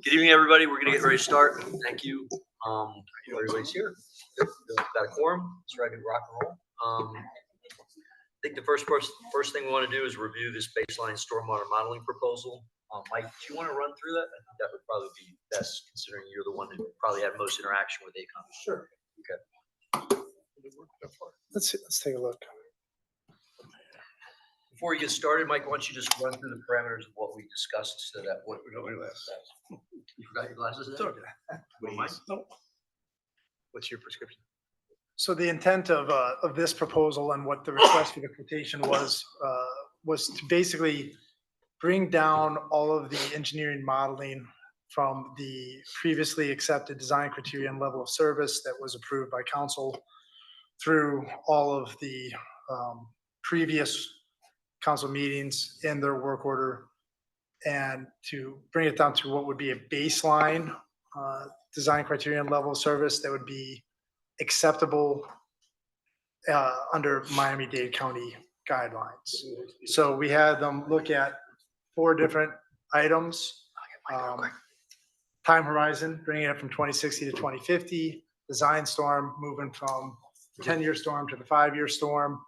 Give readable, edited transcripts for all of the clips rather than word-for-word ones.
Good evening, everybody. We're going to get ready to start. Thank you. Everybody's here. Good. Got a quorum. Let's ready to rock and roll. I think the first thing we want to do is review this baseline stormwater modeling proposal. Mike, do you want to run through that? I think that would probably be best, considering you're the one that probably had most interaction with ACOM. Sure. Okay. Let's take a look. Before we get started, Mike, why don't you just run through the parameters of what we discussed so that what we don't You forgot your glasses? It's okay. Nope. What's your prescription? So the intent of this proposal and what the request for the quotation was to basically bring down all of the engineering modeling from the previously accepted design criteria and level of service that was approved by council through all of the previous council meetings in their work order, and to bring it down to what would be a baseline design criteria and level of service that would be acceptable under Miami-Dade County guidelines. So we had them look at 4 different items. Time horizon, bringing it from 2060 to 2050. Design storm, moving from 10-year storm to the 5-year storm.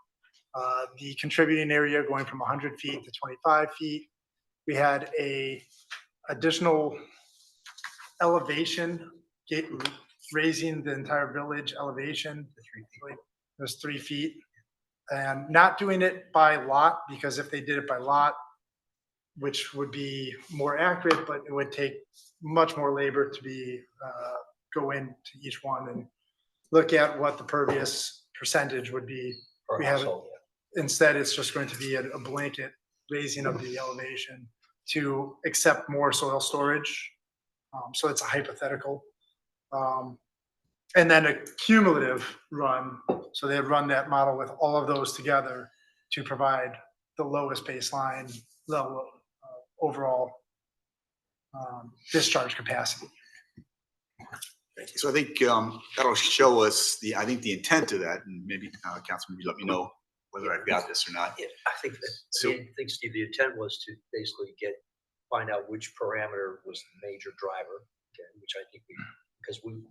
The contributing area going from 100 feet to 25 feet. We had a additional elevation, raising the entire village elevation. It was 3 feet, and not doing it by lot, because if they did it by lot, which would be more accurate, but it would take much more labor to be go into each one and look at what the pervious percentage would be. We have instead, it's just going to be a blanket raising of the elevation to accept more soil storage. So it's a hypothetical. And then a cumulative run. So they run that model with all of those together to provide the lowest baseline level of overall discharge capacity. So I think that'll show us I think the intent of that, and maybe Councilman, you let me know whether I've got this or not. Yeah, I think Steve, the intent was to basically find out which parameter was the major driver, okay, which I think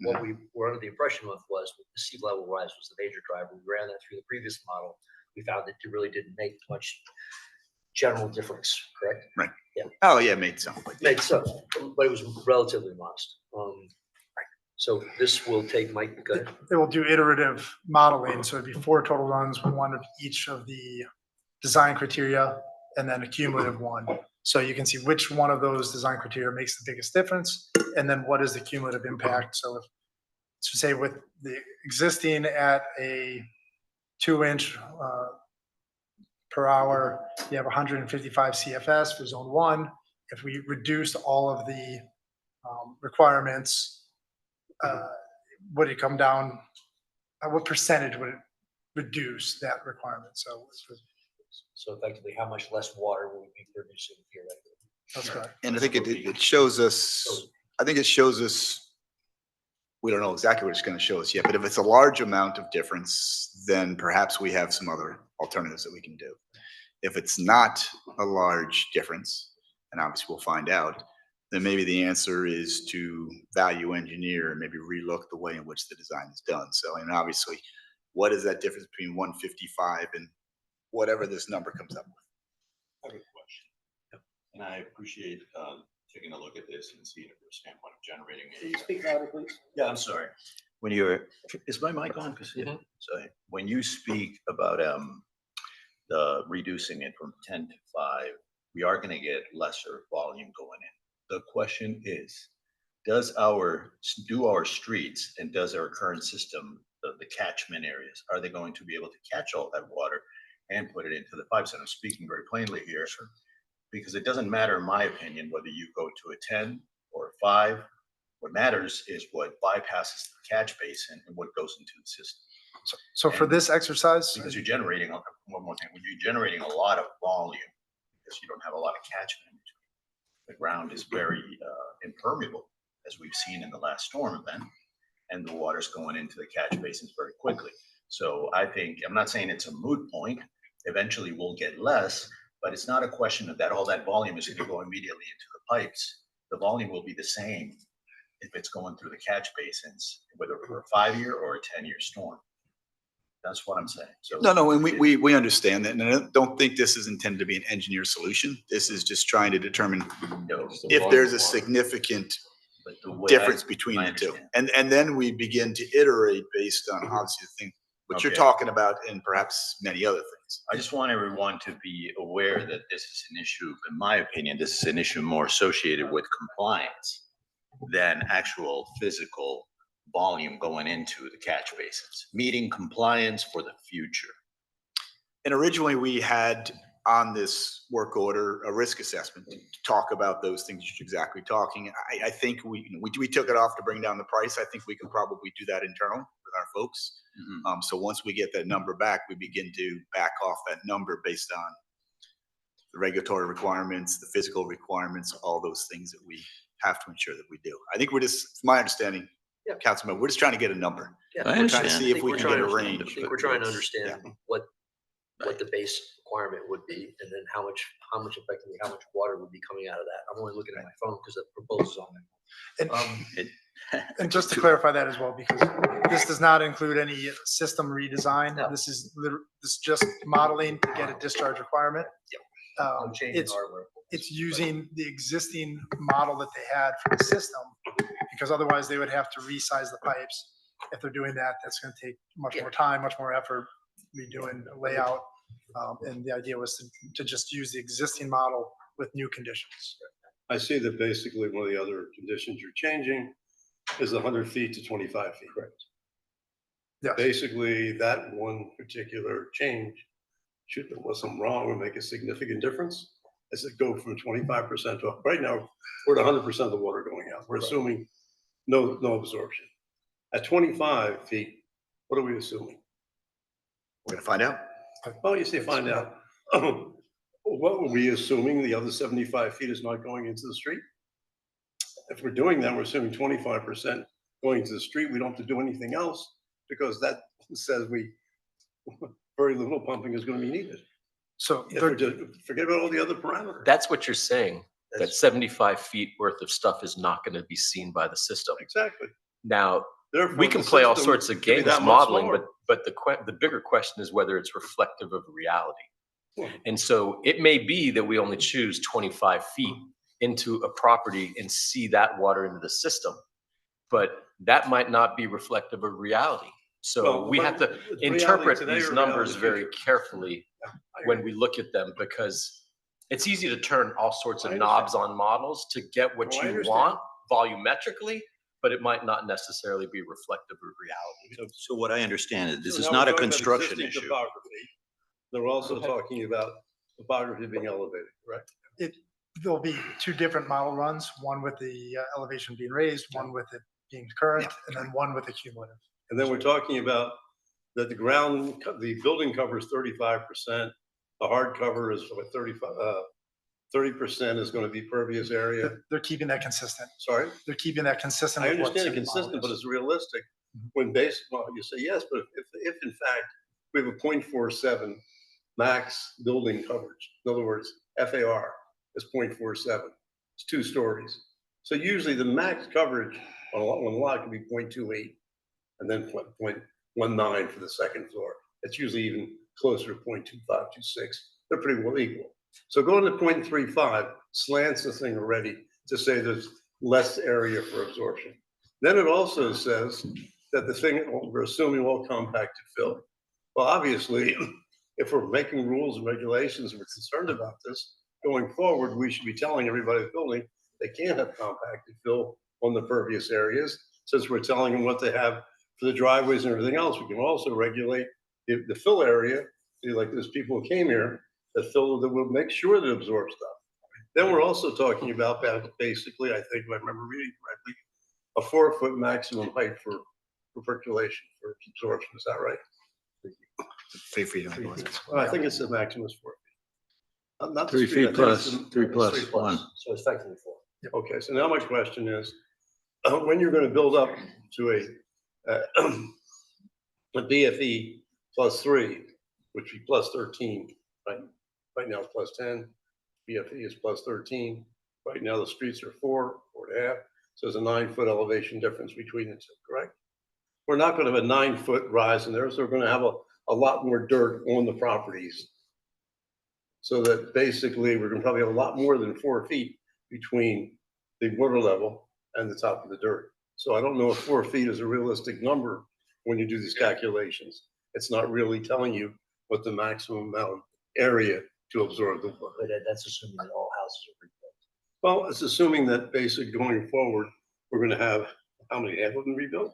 what we were under the impression of was the sea level rise was the major driver. We ran that through the previous model. We found that it really didn't make much general difference, correct? Right. Yeah. Oh yeah, it made some. Made some, but it was relatively modest. So this will take, Mike, go ahead. It will do iterative modeling. So it'd be 4 total runs, one of each of the design criteria, and then a cumulative one. So you can see which one of those design criteria makes the biggest difference, and then what is the cumulative impact. So if, to say with the existing at a 2-inch per hour, you have 155 CFS for zone 1. If we reduced all of the requirements, would it come down? What percentage would it reduce that requirement? So effectively, how much less water will we be producing here? That's correct. And I think it shows us. I think it shows us. We don't know exactly what it's going to show us yet, but if it's a large amount of difference, then perhaps we have some other alternatives that we can do. If it's not a large difference, and obviously we'll find out, then maybe the answer is to value engineer and maybe relook the way in which the design is done. So, and obviously, what is that difference between 155 and whatever this number comes up with? I have a question. Yep. And I appreciate taking a look at this and seeing it from a standpoint of generating a. Can you speak louder, please? Yeah, I'm sorry. Is my mic on? So when you speak about the reducing it from 10 to 5, we are going to get lesser volume going in. The question is, do our streets and does our current system, the catchment areas, are they going to be able to catch all that water and put it into the pipes? And I'm speaking very plainly here, because it doesn't matter, in my opinion, whether you go to a 10 or a 5. What matters is what bypasses the catch basin and what goes into the system. So for this exercise, because you're generating, one more thing, when you're generating a lot of volume, because you don't have a lot of catchment in between. The ground is very impermeable, as we've seen in the last storm event, and the water's going into the catch basins very quickly. So I think, I'm not saying it's a moot point. Eventually we'll get less, but it's not a question of that all that volume is going to go immediately into the pipes. the volume will be the same if it's going through the catch basins, whether for a 5-year or a 10-year storm. That's what I'm saying. So No, and we understand that, and I don't think this is intended to be an engineer solution. This is just trying to determine if there's a significant but the way difference between I the two. understand. And then we begin to iterate based on obviously the thing, what you're Okay. talking about and perhaps many other things. I just want everyone to be aware that this is an issue, in my opinion, this is an issue more associated with compliance than actual physical volume going into the catch basins, meeting compliance for the future. And originally we had on this work order, a risk assessment to talk about those things you're exactly talking. I think we took it off to bring down the price. I think we can probably do that internally with our folks. So once we get that number back, we begin to back off that number based on the regulatory requirements, the physical requirements, all those things that we have to ensure that we do. I think we're just, it's my understanding, Yeah. Councilman, we're just trying to get a number. Yeah, I We're trying to understand. see I if think we we're can trying get a to- range. I think we're trying to but understand what the base requirement would be, and then how much effectively, how much water would be coming out of that. I'm only looking at my phone because the proposal's on And, there. and just to clarify that as well, because this does not include any system redesign. No. This is just modeling to get a discharge requirement. No change in It's hardware. it's using the existing model that they had for the system, because otherwise they would have to resize the pipes. If they're doing that, that's gonna take much more time, much more effort, redoing a layout. And the idea was to just use the existing model with new conditions. I see that basically one of the other conditions you're changing is 100 feet to 25 feet. Correct. Yes. Basically, that one particular change should, unless I'm wrong, will make a significant difference. As it go from 25% to, right now, we're at 100% of the water going out. We're assuming no absorption. At 25 feet, what are we assuming? We're gonna find out. Well, you say find out. What were we assuming? The other 75 feet is not going into the street? If we're doing that, we're assuming 25% going into the street. We don't have to do anything else because that says very little pumping is going to be needed. So If we're just, forget about all the other parameters. That's what you're saying, that That's- 75 feet worth of stuff is not going to be seen by the system. Exactly. Now, Therefore, we can the play all system sorts of should be games that much modeling, lower. but the bigger question is whether it's reflective of reality. Well- And so it may be that we only choose 25 feet into a property and see that water into the system, but that might not be reflective of reality. So Well, we but have to it's reality interpret today these or numbers reality very future? carefully I when agree. we look at them, because it's easy to turn all sorts of I knobs on models to get what Oh, I you understand. want volumetrically, but it might not necessarily be reflective of reality. So what I understand is this So is now not we're a talking about construction existing issue. topography. They're also talking about topography being elevated, right? there'll be two different model runs, one with the elevation being raised, one with it being current, and then one with the cumulative. And then we're talking about that the the building covers 35%. The hard cover is what, 30% is going to be pervious area. They're keeping that consistent. Sorry? They're keeping that consistent. I with what understand city it's model consistent, but is. it's realistic when well, you say yes, but if in fact we have a 0.47 max building coverage, in other words, FAR is 0.47, it's 2 stories. So usually the max coverage on a lot can be 0.28 and then 0.19 for the second floor. It's usually even closer to 0.25, 26. They're pretty well equal. So going to 0.35 slants the thing already to say there's less area for absorption. Then it also says that the thing, we're assuming all compacted fill. Well, obviously, if we're making rules and regulations and we're concerned about this, going forward, we should be telling everybody in the building they can't have compacted fill on the pervious areas. Since we're telling them what they have for the driveways and everything else, we can also regulate the fill area. Like there's people who came here that fill, that will make sure that it absorbs stuff. Then we're also talking about that basically, I think if I remember reading correctly, a 4-foot maximum height for percolation, for absorption. Is that right? 3 feet. Well, I think it's the maximum is 4 feet. Not the 3 street, I feet think it's plus, the- 3 it's plus 3 1. So it's effectively 4. Okay, so now my question is, when you're gonna build up to a BFE +3, which would be +13, right? Right now it's +10, BFE is +13. Right now, the streets are 4.5, so there's a 9-foot elevation difference between the two, correct? We're not gonna have a 9-foot rise in there, so we're gonna have a lot more dirt on the properties. So that basically, we're gonna probably have a lot more than 4 feet between the water level and the top of the dirt. So I don't know if 4 feet is a realistic number when you do these calculations. It's not really telling you what the maximum amount of area to absorb the water. But that's assuming that all houses are rebuilt. Well, it's assuming that basically going forward, we're gonna have, how many, half of them rebuilt?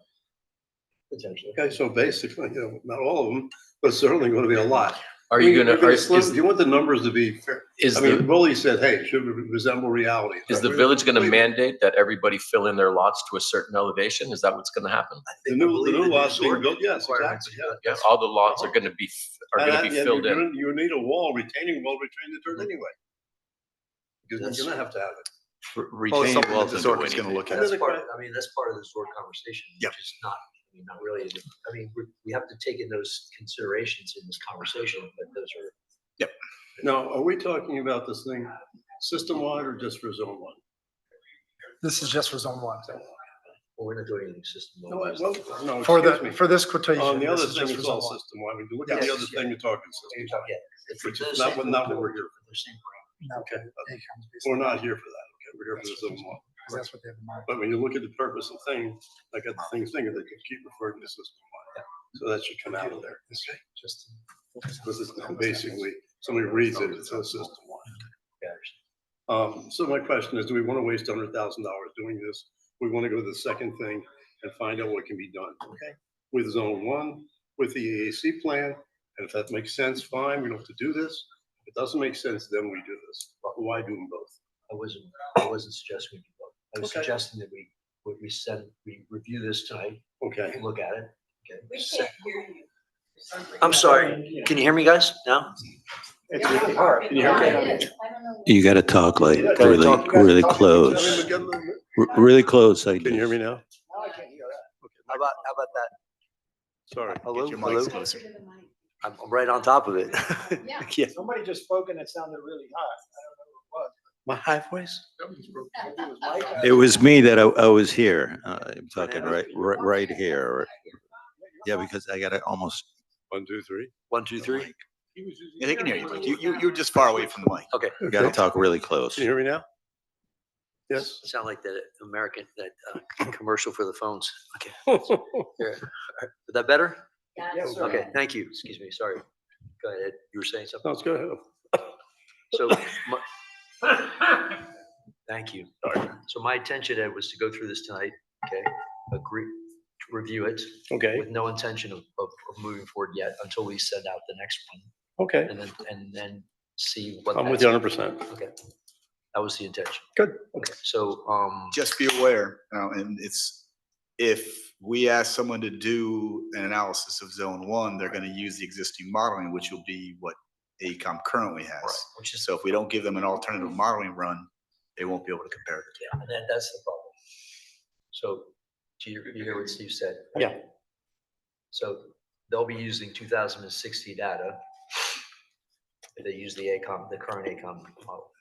Potentially. Okay, so basically, not all of them, but certainly gonna be a lot. Are you gonna, If you want the numbers to be fair, is I mean, the, Willie said, hey, it should resemble reality. is the village gonna mandate that everybody fill in their lots to a certain elevation? Is that what's gonna happen? The new lots being built, yes, exactly, yeah. Yeah, all the lots are gonna be And filled in. You need a wall, retaining wall between the dirt anyway. Because you're gonna have to have it. Well, Retaining something that walls the don't do Zork is gonna anything. look at. That's part, I mean, that's part of the Zork conversation, Yep. which is not, I mean, not really, I mean, we have to take in those considerations in this conversation, but those are. Now, are we talking about this thing system-wide or just for zone one? This is just for zone one. Well, we're not doing anything system. No, no, For excuse me. the, for this quotation. On the other this is thing, just for it's zone all one. system-wide. When you look at the Yes, other yeah. thing, you're talking system. Which is not what we're here for. No, Okay, ACOM's we're basically- not here for that. Okay, we're here for the zone one. because that's what they have in mind. But when you look at the purpose of thing, I got the things thinking that you keep referring to system-wide. So that should come out of there. Okay. Just. Because it's basically, somebody reads it, it's a system-wide. So my question is, do we want to waste $100,000 doing this? We want to go to the second thing and find out what can be done. Okay. With zone one, with the AAC plan, and if that makes sense, fine, we don't have to do this. If it doesn't make sense, then we do this. But why do them both? I wasn't suggesting we do both. I was Okay. suggesting that we review this tonight, Okay. look at it. Okay. We can't hear you. I'm sorry, can you hear me guys now? It's really hard. Can you hear me? Yeah, it is. I don't know. You gotta talk like Gotta really, talk- really Can close, you really close. Like hear this. me now? How about that? Sorry. Hello, Get your mics hello? closer. Closer to the mic. I'm right on top of it. Yeah. Yeah. Somebody just spoke and it sounded really hot. My high voice? I don't know who it was. It was me that I was here. I'm talking right here. Yeah, because I gotta almost. 1, 2, 3. 1, 2, 3. Yeah, they can hear you. Mike. You're just far away from the mic. Okay. You gotta talk really close. Can you hear me now? Yes. Sound like that commercial for the phones. Okay. Here. Is that better? Yes, sir. Okay, thank you. Excuse me, sorry. Go ahead. You were saying something? No, let's go ahead. So, thank you. So my intention, Ed, was to go through this tonight, okay? Agree, to review it Okay, with no intention of moving forward yet until we send out the next one okay. and then see what. I'm with that's- you 100%. Okay. That was the intention. Good. Okay, so, Just be aware, and if we ask someone to do an analysis of zone one, they're gonna use the existing modeling, which will be what AECOM currently right, has. which is, So if we don't give them an alternative modeling run, they won't be able to compare it. yeah, and that's the problem. So, do you hear what Steve said? Yeah. So they'll be using 2060 data. If they use the current AECOM model.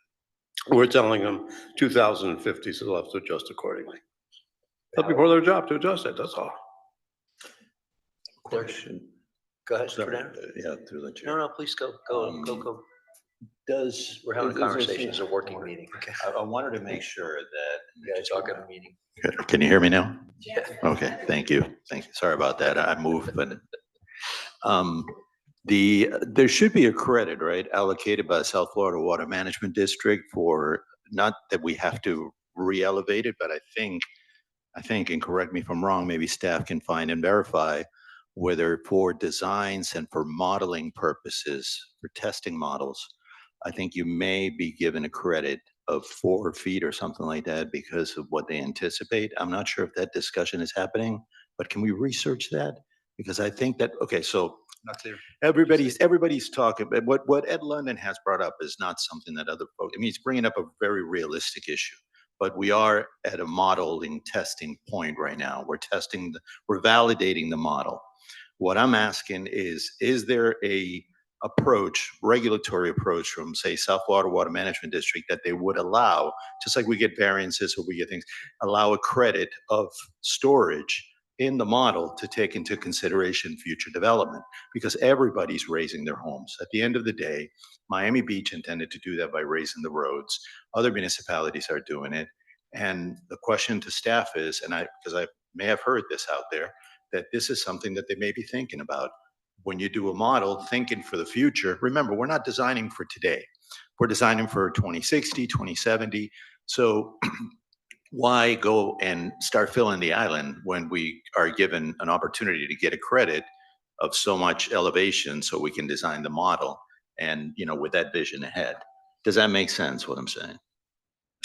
We're telling them 2050, so they'll have to adjust accordingly. That'll be part of their job to adjust it, that's all. Question. Go ahead, Sorry, Fernando. yeah, through the No, chair. no, please go. Go. Does. We're having a is there- conversation. It's a working meeting. Okay. I wanted to make sure that. You gotta talk at a meeting. Can you hear me now? Yeah. Okay, thank you. Thank you. Sorry about that. I moved, but there should be a credit, right, allocated by the South Florida Water Management District for, not that we have to re-elevate it, but I think, and correct me if I'm wrong, maybe staff can find and verify whether for designs and for modeling purposes, for testing models, I think you may be given a credit of 4 feet or something like that because of what they anticipate. I'm not sure if that discussion is happening, but can we research that? Because I think that, okay, so Not clear. everybody's talking, but what Ed London has brought up is not something that other folks, I mean, he's bringing up a very realistic issue. But we are at a modeling testing point right now. We're validating the model. What I'm asking is there a approach, regulatory approach from, say, South Florida Water Management District that they would allow, just like we get variances or we get things, allow a credit of storage in the model to take into consideration future development, because everybody's raising their homes. At the end of the day, Miami Beach intended to do that by raising the roads. Other municipalities are doing it. And the question to staff is, because I may have heard this out there, that this is something that they may be thinking about. When you do a model, thinking for the future, remember, we're not designing for today. We're designing for 2060, 2070. So why go and start filling the island when we are given an opportunity to get a credit of so much elevation so we can design the model and, with that vision ahead? Does that make sense, what I'm saying?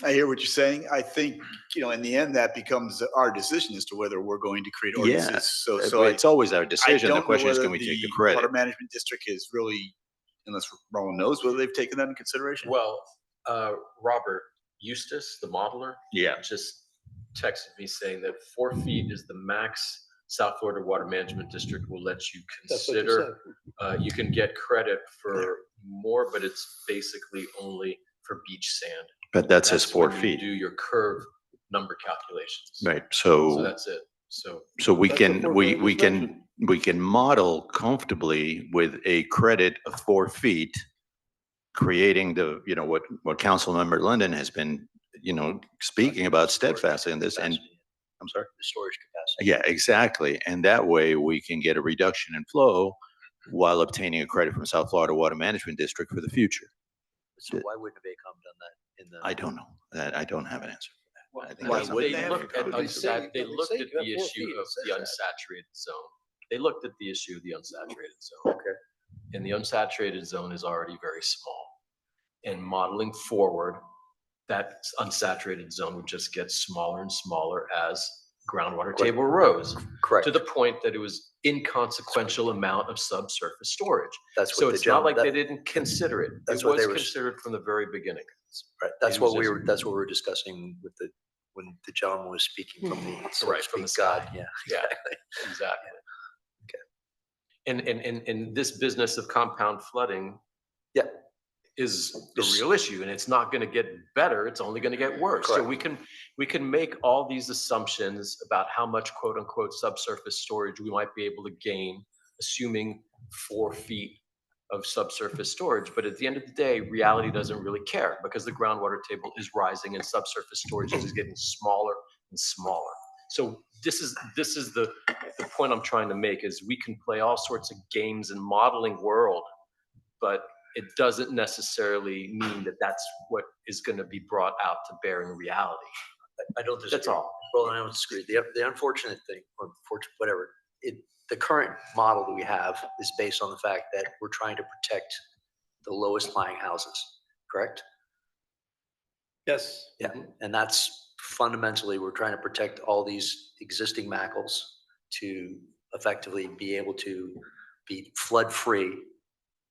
I hear what you're saying. I think, in the end, that becomes our decision as to whether we're going to create ordinances. So It's always our I decision. don't The know question is, whether can we take the Water credit? Management District is really, unless Roland knows whether they've taken that into consideration. Well, Robert Eustace, the modeler, Yeah. just texted me saying that 4 feet is the max South Florida Water Management District will let you That's what you consider. said. You can get credit for more, but it's basically only for beach sand. But that says 4 when you feet, do your curve number calculations. right? So So that's it. So we That's the can, 4 we, foot we can, restriction. we can model comfortably with a credit of 4 feet, creating what Councilmember London has been, speaking about steadfastly in this. And I'm sorry? The storage capacity. Yeah, exactly. And that way we can get a reduction in flow while obtaining a credit from South Florida Water Management District for the future. So why wouldn't ACOM done that in the? I don't know. That I don't have an answer for that. well, I think Why that's wouldn't they they have looked at But they say- they but they looked say at you can the have 4 issue feet. of It says the that. unsaturated zone. They looked at the issue of the unsaturated zone. Okay. And the unsaturated zone is already very small. And modeling forward, that unsaturated zone would just get smaller and smaller as groundwater table rose, Correct. to the point that it was inconsequential amount of subsurface storage. That's So what the it's not gentleman, like they didn't consider it. that's It what was they were- considered from the very beginning. right, that's it what was that's what we were discussing with when the gentleman was speaking from the, so to Right, from the speak, God, sky. yeah. Yeah, exactly. Okay. And this business of compound flooding Yeah. is the Is- real issue, and it's not gonna get better, it's only gonna get worse. So Correct. we can make all these assumptions about how much quote unquote subsurface storage we might be able to gain, assuming 4 feet of subsurface storage. But at the end of the day, reality doesn't really care, because the groundwater table is rising and subsurface storage is getting smaller and smaller. So this is the point I'm trying to make, is we can play all sorts of games in modeling world, but it doesn't necessarily mean that that's what is going to be brought out to bear in reality. I don't disagree. That's all. Well, I don't disagree. The unfortunate thing, or whatever, the current model that we have is based on the fact that we're trying to protect the lowest lying houses, correct? Yes. Yeah, and that's fundamentally, we're trying to protect all these existing macles to effectively be able to be flood-free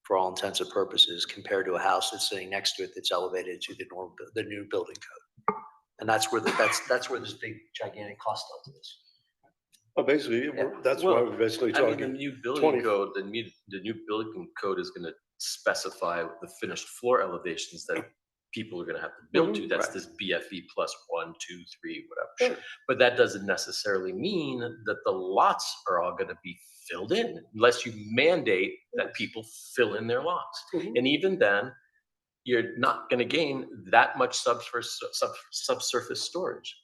for all intents and purposes, compared to a house that's sitting next to it that's elevated to the new building code. And that's where that's where this big gigantic cost delta is. Well, basically, that's why Well, we're basically I mean, the talking. new building 20. code, the new building code is gonna specify the finished floor elevations that people are gonna have to build to. That's Right. this BFE plus 1, 2, 3, whatever. Sure. But that doesn't necessarily mean that the lots are all gonna be filled in, unless you mandate that people fill in their lots. Mhm. And even then, you're not gonna gain that much subsurface storage.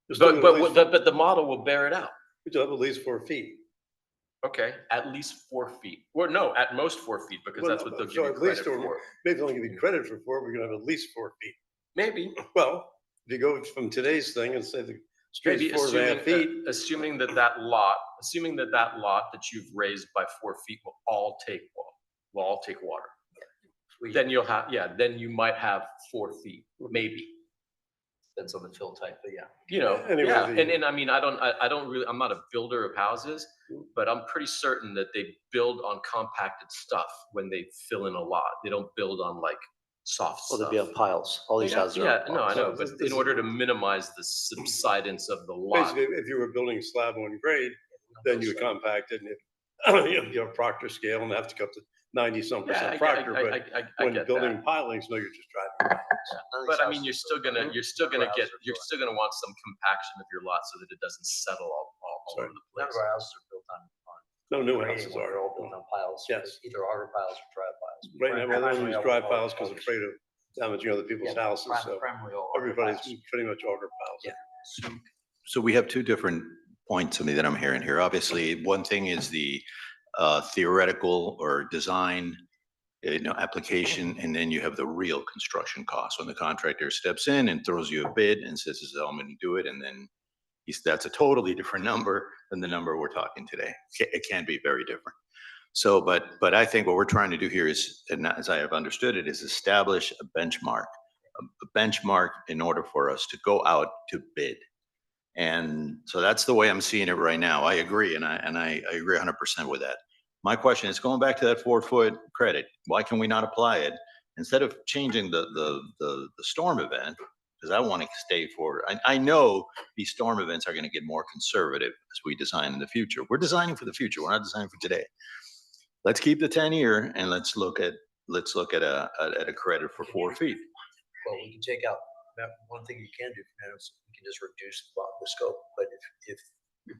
You're still gonna at least- But the model will bear it out. We still have at least 4 feet. Okay, at least 4 feet. Or no, at most 4 feet, because Well, that's no, what they'll so give you at least credit or- for. Maybe they'll give you credit for 4, we're gonna have at least 4 feet. Maybe, Well, if you go from today's thing and say the maybe street's 4.5 feet. assuming that lot that you've raised by 4 feet will all take water. Then then you might have 4 feet, maybe. Depends on the fill type, but yeah. Anyway, Yeah, the- and I mean, I don't really, I'm not a builder of houses, but I'm pretty certain that they build on compacted stuff when they fill in a lot. They don't build on like soft Well, stuff. they'd be on piles. All these houses are on Yeah, no, I piles. know, So but this in is- order to minimize the subsidence of the lot. Basically, if you were building slab on grade, then you would compact it and you have Proctor scale and have to cut 90-some Yeah, percent fracture, but I when get building that. pilings, no, you're just driving. But I mean, you're still gonna want some compaction of your lot so that it doesn't settle all Sorry. over the None place. of our houses are built on No new grading, houses they're are. all built on piles. Yes. Either auger piles or dry piles. Right now, we're only use dry Primarily all piles because augers. afraid of damaging other people's Yeah, houses, so primarily all auger everybody's piles. pretty much auger piles. Yeah. So we have two different points to me that I'm hearing here. Obviously, one thing is the theoretical or design, application, and then you have the real construction cost when the contractor steps in and throws you a bid and says, "This is how I'm going to do it," and then that's a totally different number than the number we're talking today. It can be very different. So, but I think what we're trying to do here is, and as I have understood it, is establish a benchmark in order for us to go out to bid. And so that's the way I'm seeing it right now. I agree, and I agree 100% with that. My question is going back to that 4-foot credit. Why can we not apply it instead of changing the storm event? Because I want to stay for. I know these storm events are going to get more conservative as we design in the future. We're designing for the future. We're not designing for today. Let's keep the 10-year and let's look at a credit for 4 feet. Well, we can take out, one thing you can do is we can just reduce the scope, but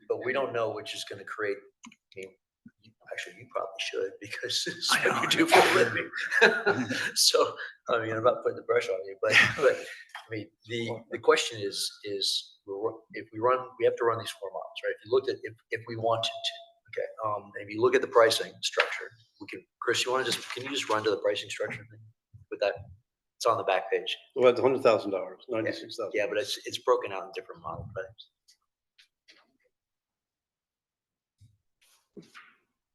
but we don't know which is gonna create, I mean, actually, you probably should, because it's I know. what you do for a living. So, I mean, I'm not putting the pressure on you, but, I mean, the question is, if we have to run these 4 models, right? If you looked at, if we wanted to, okay, if you look at the pricing structure, Chris, can you just run to the pricing structure thing with that? It's on the back page. Well, it's $100,000, 96,000. Yeah, but it's broken out in different model types.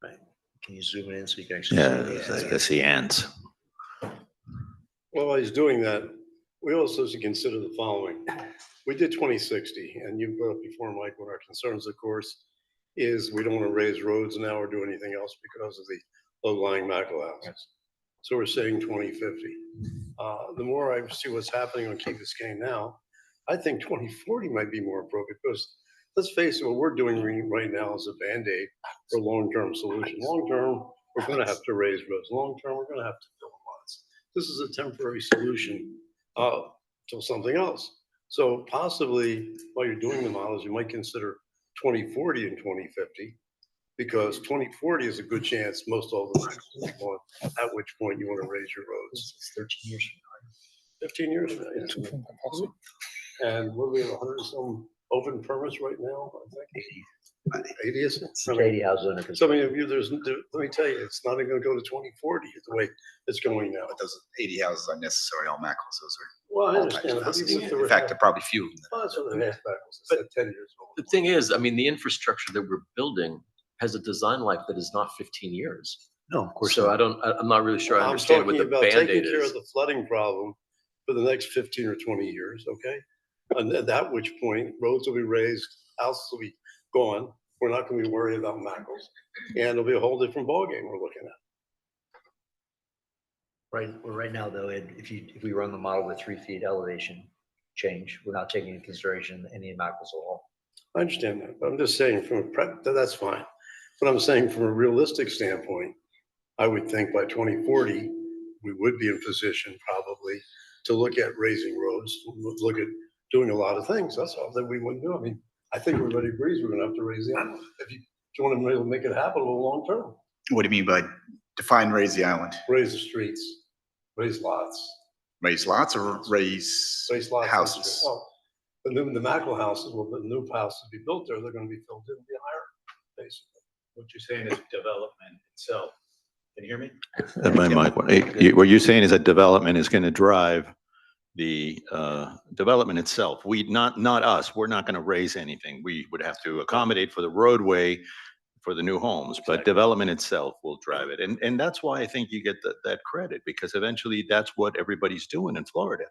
Right. Can you zoom in so you can actually? Yeah, I see ants. Well, while he's doing that, we also should consider the following. We did 2060, and you brought up before, Mike, what our concerns, of course, is we don't want to raise roads now or do anything else because of the low-lying macro houses. So we're saying 2050. The more I see what's happening on Key Biscayne now, I think 2040 might be more appropriate because let's face it, what we're doing right now is a Band-Aid for long-term solution. Long-term, we're going to have to raise roads. Long-term, we're going to have to build lots. This is a temporary solution to something else. So possibly while you're doing the models, you might consider 2040 and 2050, because 2040 is a good chance most all the time, at which point you want to raise your roads. It's 13 years from 15 years from now. Yeah. And what do we have, 100 and some open permits right now? I think 80, is it? now. 80 houses under So I construction. mean, let me tell you, it's not even going to go to 2040 the way it's going now. But those 80 houses aren't necessarily all Mackles. Those are Well, I all types understand, of but houses. even if there were. In fact, there are probably few of them. Well, that's what the half backwards, it's at 10 years old. The thing is, I mean, the infrastructure that we're building has a design life that is not 15 years. No, of course. So I'm not really sure I I'm understand what talking the about taking Band-Aid care of is. the flooding problem for the next 15 or 20 years, okay? And at that which point, roads will be raised, houses will be gone. We're not gonna be worried about Mackles. And it'll be a whole different ballgame we're looking at. Right now, though, Ed, if we run the model with 3 feet elevation change, we're not taking into consideration any Mackles at all. I understand that, but I'm just saying from a prep, that's fine. But I'm saying from a realistic standpoint, I would think by 2040, we would be in position probably to look at raising roads, look at doing a lot of things. That's all that we wouldn't do. I mean, I think everybody agrees we're gonna have to raise the island. If you want to really make it happen over the long term, What do you mean by define raise the island? raise the streets, raise lots, Raise lots or raise raise lots. houses? Well, the macro houses, well, the new houses be built there, they're gonna be filled in, be higher, basically. What you're saying is development itself. Can you hear me? My mic. What you're saying is that development is going to drive the development itself. Not us. We're not going to raise anything. We would have to accommodate for the roadway for the new homes, but development itself will drive it. And that's why I think you get that credit, because eventually that's what everybody's doing in Florida.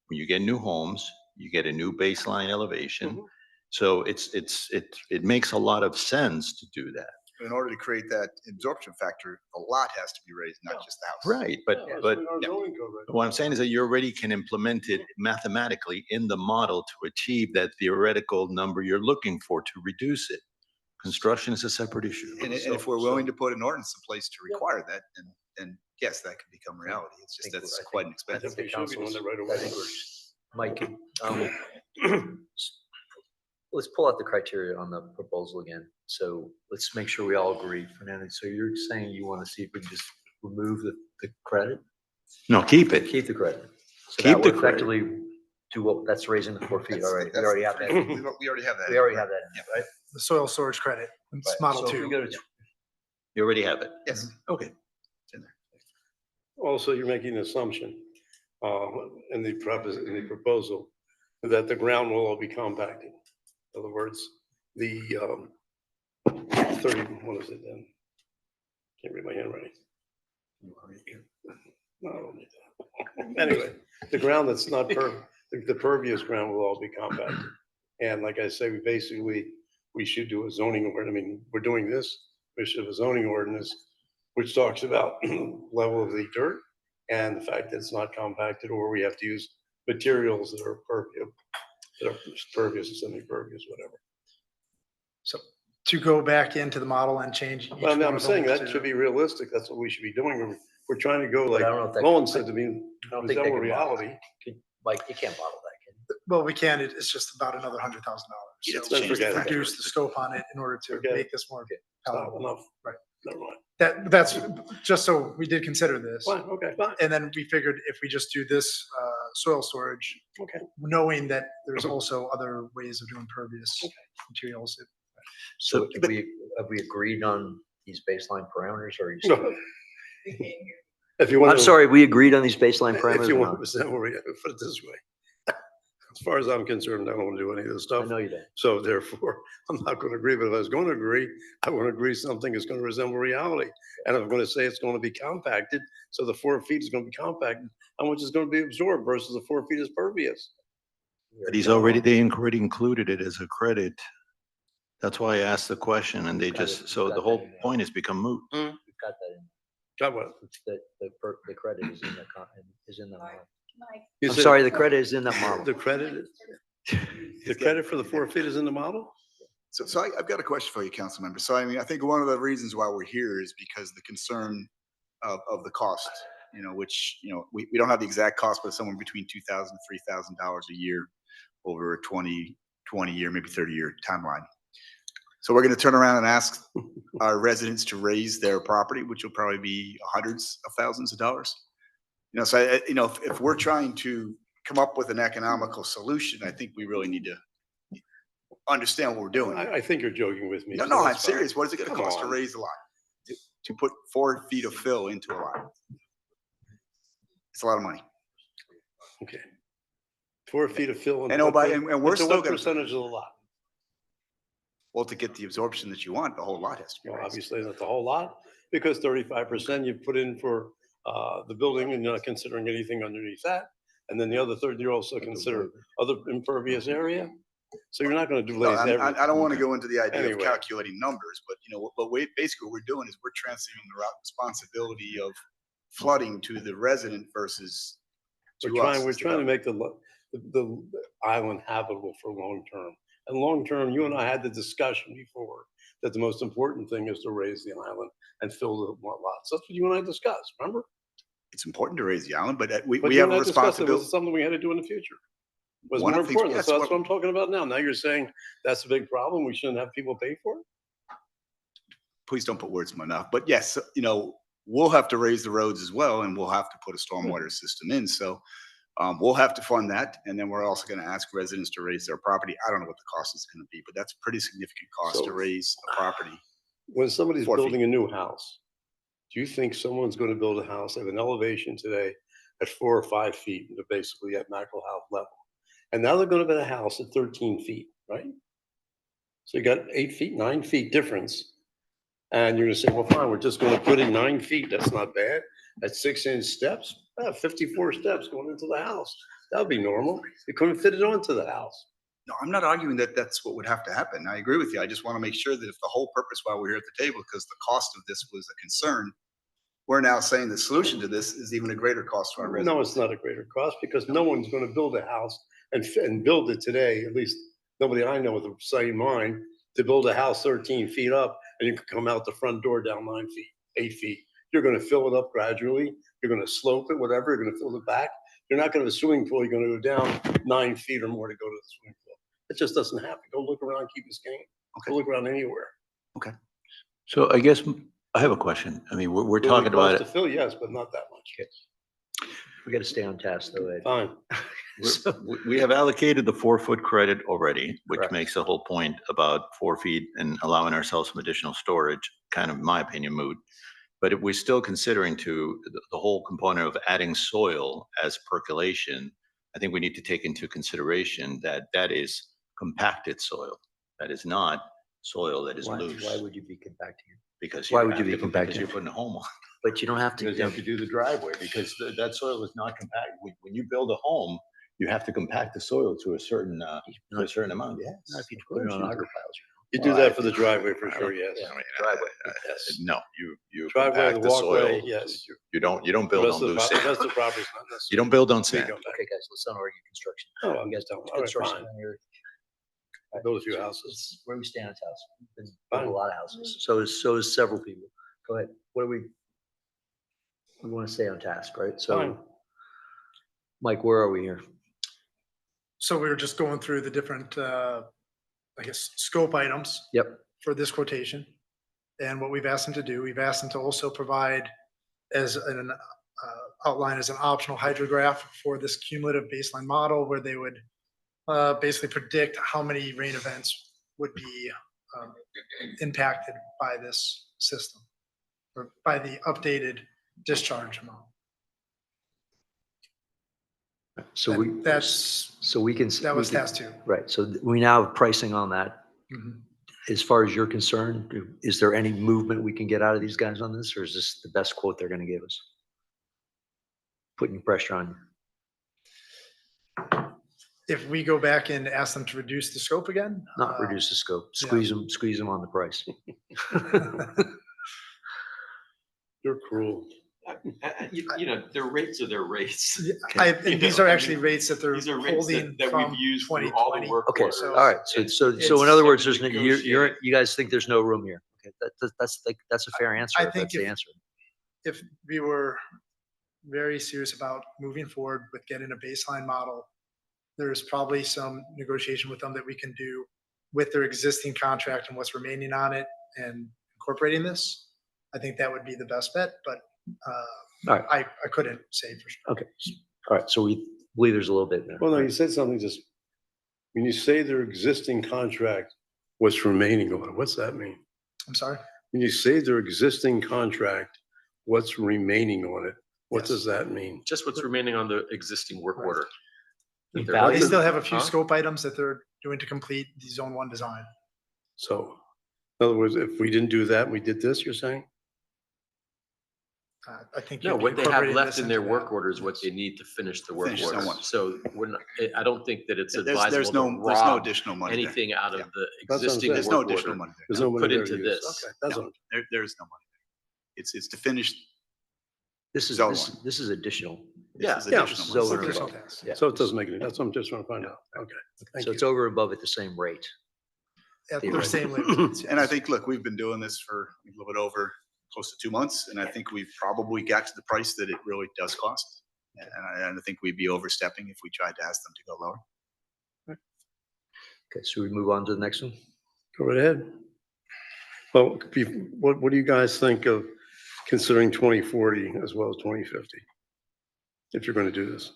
When you get new homes, you get a new baseline elevation. Mhm. So it makes a lot of sense to do that. In order to create that absorption factor, a lot has to be raised, not just the house. Right, but Yeah, but that's what our zoning code right now. what I'm saying is that you already can implement it mathematically in the model to achieve that theoretical number you're looking for to reduce it. Construction is a separate issue. And if we're willing to put an ordinance in place to require that, then yes, that could become reality. It's just, think that's we're- I quite an I expensive. think we should be doing that right I think away. Mike, let's pull out the criteria on the proposal again. So let's make sure we all agree. Fernando, so you're saying you want to see if we can just remove the credit? No, keep it. Keep the credit. So Keep that the would credit. effectively do what, that's raising the 4 feet That's- already. We that's already the have that. three- We already have that. We already have that, in, right? The soil storage credit, it's Right. model So if we two. go to You already have it. Yes. Okay. It's in there. Also, you're making an assumption in the proposal that the ground will all be compacted. In other words, the 30, what is it then? Can't read my handwriting. No, I don't need that. Anyway, the ground that's not the pervious ground will all be compacted. And like I say, we should do a zoning ordinance. I mean, we're doing this, we should have a zoning ordinance which talks about level of the dirt and the fact that it's not compacted, or we have to use materials that are pervious or semi-pervious, whatever. So to go back into the model and change. each But one I'm of saying them that to- should be realistic. That's what we should be doing. We're trying to go But like, I don't know if that- Roland said to me, I don't think they resemble can model reality. Mike, you can't model that, can you? Well, we can, it's just about another $100,000. You'd have to So Then change forget the it. reduce the scope on it in order to Forget it. make this more Stop, palatable. enough. Right. Never mind. That's just so we did consider this. Fine, okay, fine. And then we figured if we just do this soil storage, Okay. knowing that there's also other ways of doing pervious materials. So have we agreed on these baseline parameters or are you? No. If you want I'm to. sorry, we agreed on these baseline If parameters you or want to not? resemble reality, put it this way. As far as I'm concerned, I don't want to do any of this I stuff. know you don't. So therefore, I'm not going to agree, but if I was going to agree, I want to agree something is going to resemble reality. And if I'm going to say it's going to be compacted, so the 4 feet is going to be compacted, how much is going to be absorbed versus the 4 feet is pervious? But they already included it as a credit. That's why I asked the question and they Got just, it. so Got the that whole in there. point has become moot. We've got that in. Got what? The credit is in is in the model. Mike, You I'm said sorry, the credit is in that model. The credit, the credit for the 4 feet is in the model? So I've got a question for you, council member. So I mean, I think one of the reasons why we're here is because the concern of the cost, which, we don't have the exact cost, but somewhere between $2,000 to $3,000 a year over a 20 year, maybe 30-year timeline. So we're going to turn around and ask our residents to raise their property, which will probably be hundreds of thousands of dollars. So if we're trying to come up with an economical solution, I think we really need to understand what we're doing. I think you're joking with me. No, so no, I'm that's fine. serious. What is it going to Come cost to on. raise a lot? To put 4 feet of fill into a lot? It's a lot of money. Okay. 4 feet of fill. And we're It's a still what gonna- percentage of the lot? Well, to get the absorption that you want, the whole lot has to be Well, raised. obviously not the whole lot, because 35% you put in for the building and you're not considering anything underneath that. And then the other third, you also consider other impervious area. So you're not going to do No, raise everything. I don't want to go into the idea of Anyway. calculating numbers, but basically what we're doing is we're transferring the responsibility of flooding to the resident versus to us. We're as the trying to government. make the island habitable for long term. And long term, you and I had the discussion before that the most important thing is to raise the island and fill the lots. That's what you and I discussed, remember? It's important to raise the island, but But we you have and a I discussed it responsibility. was something we had to do in the future. Was One more of the things- important. yes, So that's well- what I'm talking about now. Now you're saying that's a big problem. We shouldn't have people pay for it? Please don't put words in my mouth, but yes, we'll have to raise the roads as well, and we'll have to put a stormwater system in. So we'll have to fund that, and then we're also going to ask residents to raise their property. I don't know what the cost is going to be, but that's a pretty significant cost to So- raise a property. When somebody's 4 feet. building a new house, do you think someone's going to build a house at an elevation today at 4 or 5 feet, they're basically at macro house level? And now they're going to build a house at 13 feet, right? So you got 8 feet, 9 feet difference. And you're going to say, well, fine, we're just going to put in 9 feet. That's not bad. At 6-inch steps, 54 steps going into the house. That would be normal. You couldn't fit it onto the house. No, I'm not arguing that that's what would have to happen. I agree with you. I just want to make sure that if the whole purpose why we're here at the table, because the cost of this was a concern, we're now saying the solution to this is even a greater cost to our residents. No, it's not a greater cost because no one's going to build a house and build it today. At least nobody I know with a sane mind to build a house 13 feet up and you can come out the front door down 9 feet, 8 feet. You're gonna fill it up gradually. You're gonna slope it, whatever. You're gonna fill it back. You're not gonna have a swimming pool. You're gonna go down 9 feet or more to go to the swimming pool. It just doesn't happen. Go look around, keep this game. Go look around anywhere. So I guess I have a question. I mean, we're Will it talking about cost it. to fill, yes, but not that much. We gotta stay on task though, Ed. Fine. We have allocated the 4-foot credit already, which Correct. makes the whole point about 4 feet and allowing ourselves some additional storage, kind of, in my opinion, moot. But if we're still considering the whole component of adding soil as percolation, I think we need to take into consideration that that is compacted soil. That is not soil that is Why loose. would you be compacting it? Because why you would you have be to- because compacting you're it? putting a home on. But you don't have to. Because you have to do the driveway, because that soil is not compact. When you build a home, you have to compact the soil to a certain amount. Yes. Not if you of put it course on you auger do. piles. You do Well, that for the driveway for sure, yes. I mean, Driveway. Yes. No, you Driveway, compact the the soil. walkway, yes. You don't The build rest on of the loose the sand. rest of the property's not necessary. You don't build on Big sand. impact. Okay, guys, let's not argue construction. Oh, You I'm guys just telling, don't. all right, Construction fine. on your. Build a few So houses. it's Where we stand on task. We've been building Fine. a lot of houses. So is several people. Go ahead. What do we? We want to stay on task, right? So, Fine. Mike, where are we here? So we were just going through the different, I guess, scope items Yep. for this quotation. And what we've asked them to do, we've asked them to also provide as an outline as an optional hydrograph for this cumulative baseline model where they would basically predict how many rain events would be impacted by this system or by the updated discharge amount. So we, And that's, so we can. that we was can- task 2. Right. So we now have pricing on that. Mhm. As far as you're concerned, is there any movement we can get out of these guys on this, or is this the best quote they're going to give us? Putting pressure on you. If we go back and ask them to reduce the scope again. Not reduce the scope, yeah. squeeze them on the price. You're cruel. You know, their rates are their rates. And these are actually rates that they're These are rates holding that from we've used through all the 2020. work Okay, orders. all right. So It's in other words, subject there's, to you're, negotiate. you guys think there's no room here. Okay, that's a fair answer. I if think That's the if- answer. If we were very serious about moving forward with getting a baseline model, there's probably some negotiation with them that we can do with their existing contract and what's remaining on it and incorporating this. I think that would be the best bet, but All right. I couldn't say for sure. Okay. All right. So we believe there's a little bit there. Well, no, All you right. said something just, when you say their existing contract, what's remaining on it? What's that mean? I'm sorry. When you say their existing contract, what's remaining on it? What Yes. does that mean? Just what's remaining on the existing work Right. order. The They're- value- They still have a few Huh? scope items that they're doing to complete the zone 1 design. So, in other words, if we didn't do that, we did this, you're saying? I think. No, you'd be what they have incorporating left this in their into work that. order is what they need to finish the work Finish order. someone. So we're not, I don't think that it's There's advisable to there's no rob additional money there. anything out Yeah. of the what I'm existing saying. There's no work additional order. money there. There's no money Put there into to use. this. Okay, that's No. all. There's no money there. It's to finish. This is, Zone this, 1. this is additional. This is Yeah. additional So money. we're- Additional tasks. Yeah. So it doesn't make any, that's what I'm just trying to find out. Okay, thank So you. it's over and above at the same rate. At their Theoretically. same limits. And I think, look, we've been doing this for a little bit over close to 2 months, and I think we've probably got to the price that it really does cost. And I think we'd be overstepping if we tried to ask them to go lower. Okay. So we move on to the next one. Go right ahead. Well, what do you guys think of considering 2040 as well as 2050? If you're going to do this?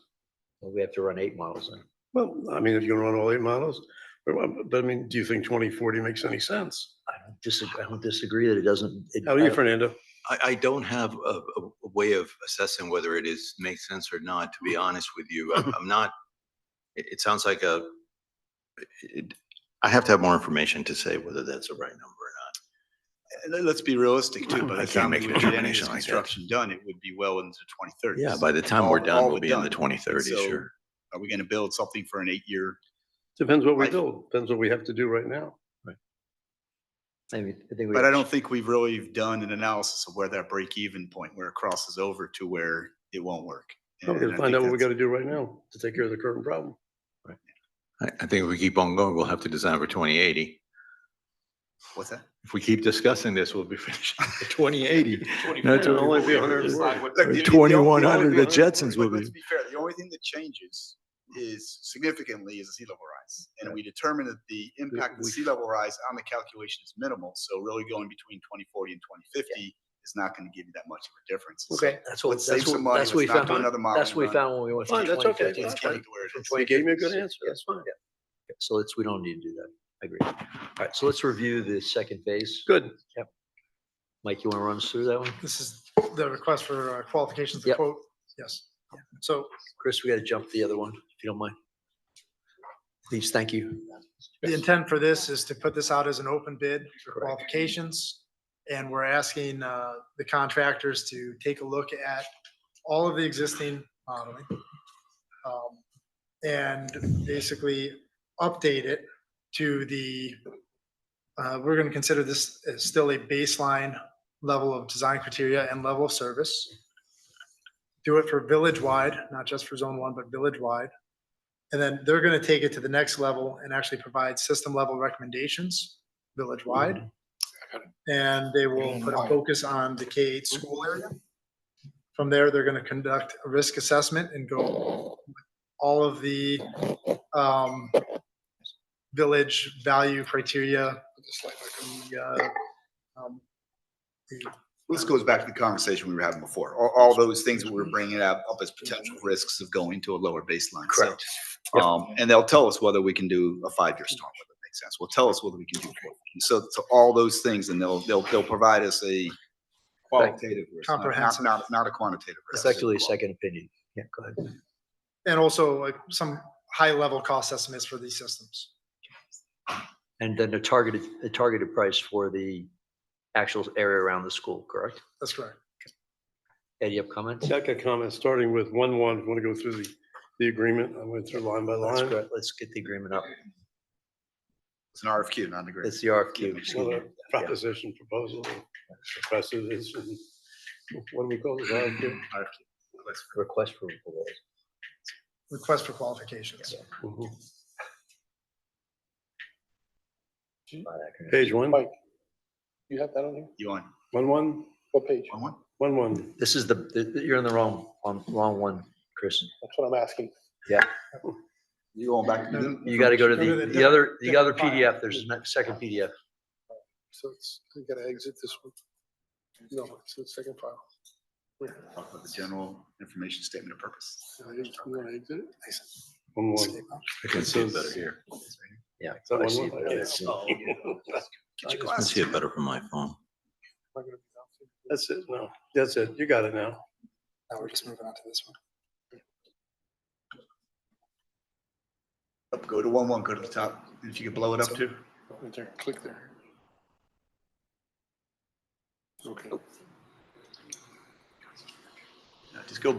Well, we have to run 8 models then. Well, I mean, if you're going to run all 8 models, but I mean, do you think 2040 makes any sense? I don't disagree that it doesn't. How are you, Fernando? I don't have a way of assessing whether it makes sense or not, to be honest with you. I'm not, it sounds like I have to have more information to say whether that's the right number or And let's be realistic too, by I the can't time we make a would get any of determination this like that. construction done, it would be well into the 2030s. not. Yeah, by the time we're All- done, all we'll but be in the done. 2030s, So, sure. Are we gonna build something for an 8-year? Depends what we Life. build, depends what we have to do right now. I mean, I think we. But I don't think we've really done an analysis of where that break-even point, where it crosses over to where it won't work. We're And gonna I find think out what we that's- gotta do right now to take care of the current problem. I think if we keep on going, we'll have to design for 2080. What's that? If we keep discussing this, we'll be finishing at 2080. It'll only be 140. Look, the- the- the- 2100, the but Jetsons will be. Let's be fair, the only thing that changes is significantly is the sea level rise. And we determined that the impact of the sea level rise on the calculation is minimal. So really going between 2040 and 2050 is not going to give you that much of a difference. So That's what, let's save that's some what, money. that's what we Let's not found. do another model. That's what we found when we went from Fine, that's okay, 2050 to that's 20. fine. Where it from is. You gave me a 2050. good answer, that's fine. So we don't need to do that. I agree. All right, so let's review the second phase. Good. Mike, you want to run us through that one? This is the request for qualifications to Yep. quote. Yes. So Chris, we got to jump the other one, if you don't mind. Please, thank you. the intent for this is to put this out as an open bid for qualifications. And we're asking the contractors to take a look at all of the existing modeling. And basically update it to the, we're going to consider this as still a baseline level of design criteria and level of service. Do it for village-wide, not just for zone 1, but village-wide. And then they're going to take it to the next level and actually provide system-level recommendations village-wide. And they will put a focus on the K-8 school area. From there, they're going to conduct a risk assessment and go with all of the village value criteria. This goes back to the conversation we were having before. All those things that we're bringing up as potential risks of going to a lower baseline. So, Correct. and they'll tell us whether we can do a 5-year storm, whether it makes sense. Will tell us whether we can do 4. So all those things, and they'll provide us a qualitative risk, Comprehensive. not a quantitative risk. Effectively a second opinion. Yeah, go ahead. And also like some high-level cost estimates for these systems. And then the targeted price for the actual area around the school, correct? That's correct. Ed, you have comments? Yeah, I got comments, starting with 1-1, want to go through the agreement. I went through line by That's line. correct. Let's get the agreement up. It's an RFQ, not an agreement. It's the RFQ. excuse me. Another proposition, proposal, precedent. What do we call this? RFQ? Request for proposal. Request for qualifications. Mhm. By acronym. Page 1, You have that on here? You on 1-1, What page? 1-1? 1-1. This is you're in the wrong one, Chris. That's what I'm asking. You going back? You got to go to Go to the other different file. PDF. There's a second PDF. So it's, you gotta exit this one. No, it's the second file. Talk about the general information statement of purpose. You wanna exit it? 1-1. I can see it better here. Yeah. Is that I see 1-1? it. Okay. Get your I can glasses. see it better from my phone. Am I gonna be down to- That's it, no, that's it, you got it now. Now we're just moving on to this one. Go to 1-1, go to the top. And if you could blow it up too. Right there, click there. Okay. Just go,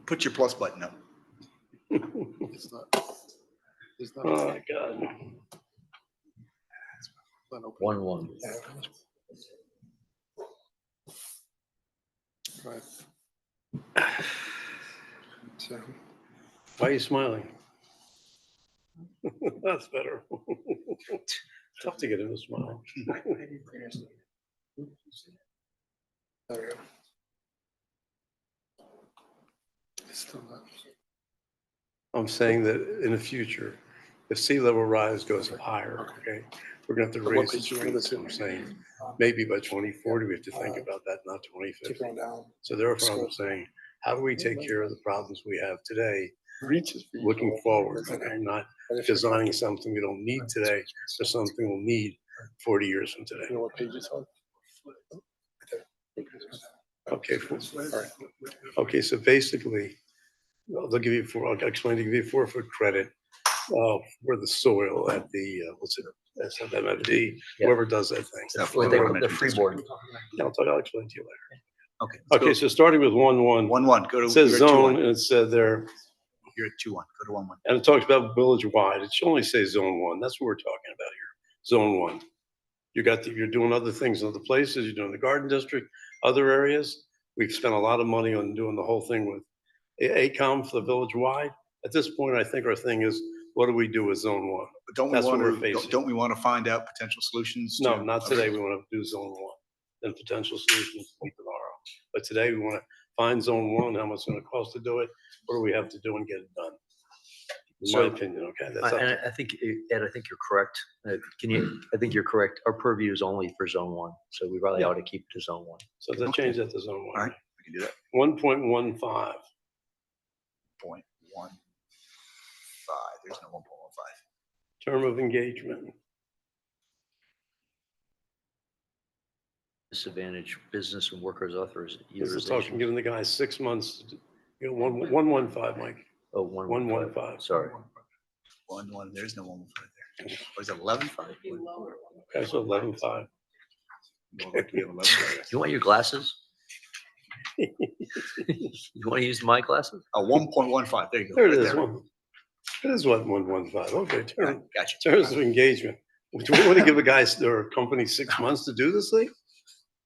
put your plus button up. It's not. It's not. Oh, my God. not open. 1-1. Right. So, Why are you smiling? That's better. Tough to get him to smile. there we go. It's still not. I'm saying that in the future, if sea level rise goes higher, okay, we're gonna have to What raise the page you want streets. this in? I'm saying, maybe by 2040, we have to think about that, not Keep 2050. going down. So therefore, I'm saying, how do we take care of the problems we have today, Reaches. for you. looking forward, and not But if you're- designing something we don't need today for something we'll need 40 years from today? You know what page it's on? Okay, All right. okay, so basically, they'll give you I'll explain, to give you 4-foot credit for the soil at the, what's it, SFMFD, Yeah. whoever does that thing. What they call the freeboard. Yeah, I'll explain to you later. Okay. Okay, so starting with 1-1, 1-1, go to. it says you're at 2-1. zone, and it said there, You're at 2-1, go to 1-1. and it talks about village-wide, it should only say zone 1, that's what we're talking about here, zone 1. You're doing other things in other places, you're doing the garden district, other areas. We've spent a lot of money on doing the whole thing with ACOM for the village-wide. At this point, I think our thing is what do we do with zone one? But don't we That's what want we're to, facing. don't we want to find out potential solutions? No, to- not today. We want to do zone one. Then potential solutions will be tomorrow. But today we want to find zone one, how much it's going to cost to do it. What do we have to do and get it done? In my So- opinion, okay, that's up And to I think, Ed, I think you're correct. I think you're correct. Our purview is only for zone one, so we probably Yeah. ought to keep it to zone one. So let's change that to zone All one. right, we can do that. 1.15, 0.15. There's no 1.15. term of engagement. Disadvantage business and workers authors. This is talking, utilization. giving the guy 6 months, to do- 115, Mike. Oh, 115. Sorry. 1.1, there's no 1.15 there. Or is it 11.5? Okay, so 11.5. We have 11. You want your glasses? You want to use my glasses? 1.15, there you go. There it right is. It is what, 115. Okay, Gotcha. terms of engagement. Do we want to give a guy or a company 6 months to do this thing?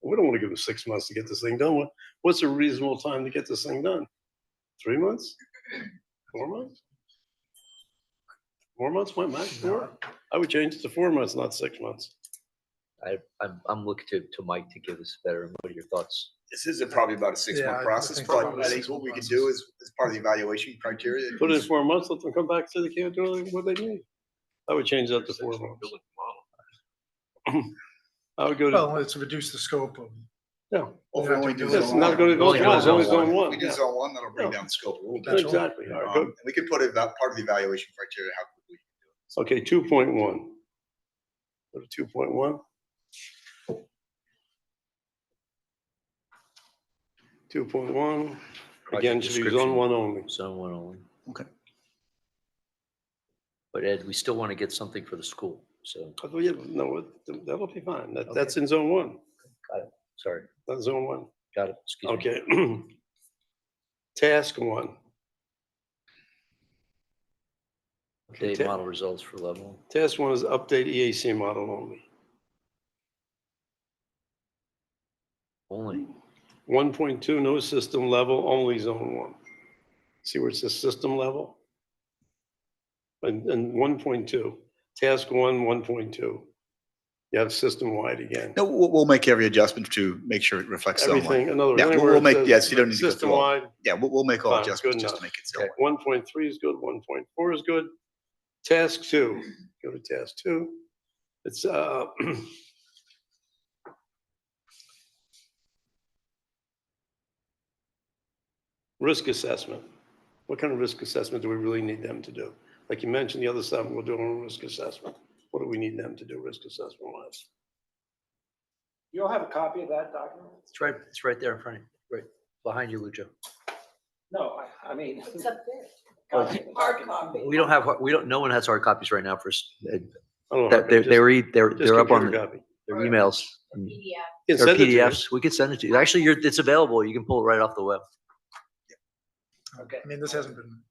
We don't want to give them 6 months to get this thing done. What's a reasonable time to get this thing done? 3 months? 4 months? 4 months, went max 4? I would change it to 4 months, not 6 months. I'm looking to Mike to give us better. What are your thoughts? This is probably about a Yeah, 6-month I process, think but probably I think 6 what we can months do is- is, as part of the evaluation criteria. Put it in is- 4 months, let them come back to the can't do what they need. I would change that to 4 months. I would go to, Well, it's reduce the scope of. yeah, Well, if we only do It's zone not one. gonna go Only through, do it's only zone zone one. one. We do Yeah. zone one, that'll bring Yeah. down the scope a little bit. Potential. Exactly, all right, good. And we could put it about part of the evaluation criteria, how quickly. Okay, 2.1. Go to 2.1. 2.1, again, should be zone one only. Zone one only. Okay. But Ed, we still want to get something for the school. So, Oh, yeah, no, that'll be fine. That's in zone one, sorry. that's zone one. Got it. Excuse me. Okay. Task one. Update Ta- model results for level. Task one is update EAC model only. Only. 1.2, no system level, only zone one. See where it says system level? And 1.2, task one, 1.2. You have system wide again. No, we'll make every adjustment to make sure it reflects zone one. Everything, in other words, Yeah, anywhere we'll it make, says yes, you don't need to go system through all. wide, Yeah, we'll make all Fine, adjustments good just to enough. make it zone okay, one. 1.3 is good, 1.4 is good. Task two, go to task two. It's, risk assessment. What kind of risk assessment do we really need them to do? Like you mentioned, the other stuff we'll do on risk assessment. What do we need them to do risk assessment wise? You all have a copy of that document? It's right there in front of you, right behind you, Lucho. No, I mean. It's up there. Copy of the Hard document. copy. No one has hard copies right now for, I don't know. they're Just they're up on computer copy. their emails. PDF. You Or can send it to me. PDFs. We could send it to you. Actually, it's available. You can pull it right off the web. Okay. I mean, this hasn't been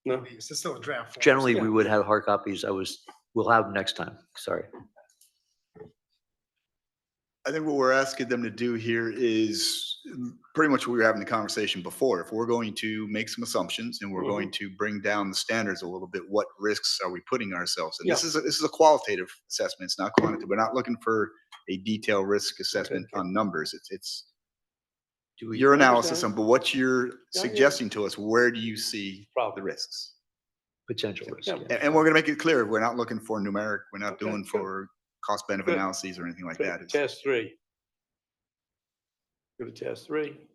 No, released. It's still a draft. form. Generally, Yeah. we would have hard copies. We'll have them next time. Sorry. I think what we're asking them to do here is pretty much what we were having the conversation before. If we're going to make some assumptions and we're Mhm. going to bring down the standards a little bit, what risks are we putting ourselves in? Yeah. This is a qualitative assessment. It's not quantitative. We're not looking for a detailed risk assessment Okay. on numbers. It's Do we? your I analysis understand. on, but what you're Yeah, yeah. suggesting to us, where do you see the problem. risks? Potential risk. Yeah. yeah. And we're gonna make it clear, we're not looking for numeric, we're not Okay, doing good. for cost benefit Good. analyses or anything like Okay, that. It's- Task three. Go to task three.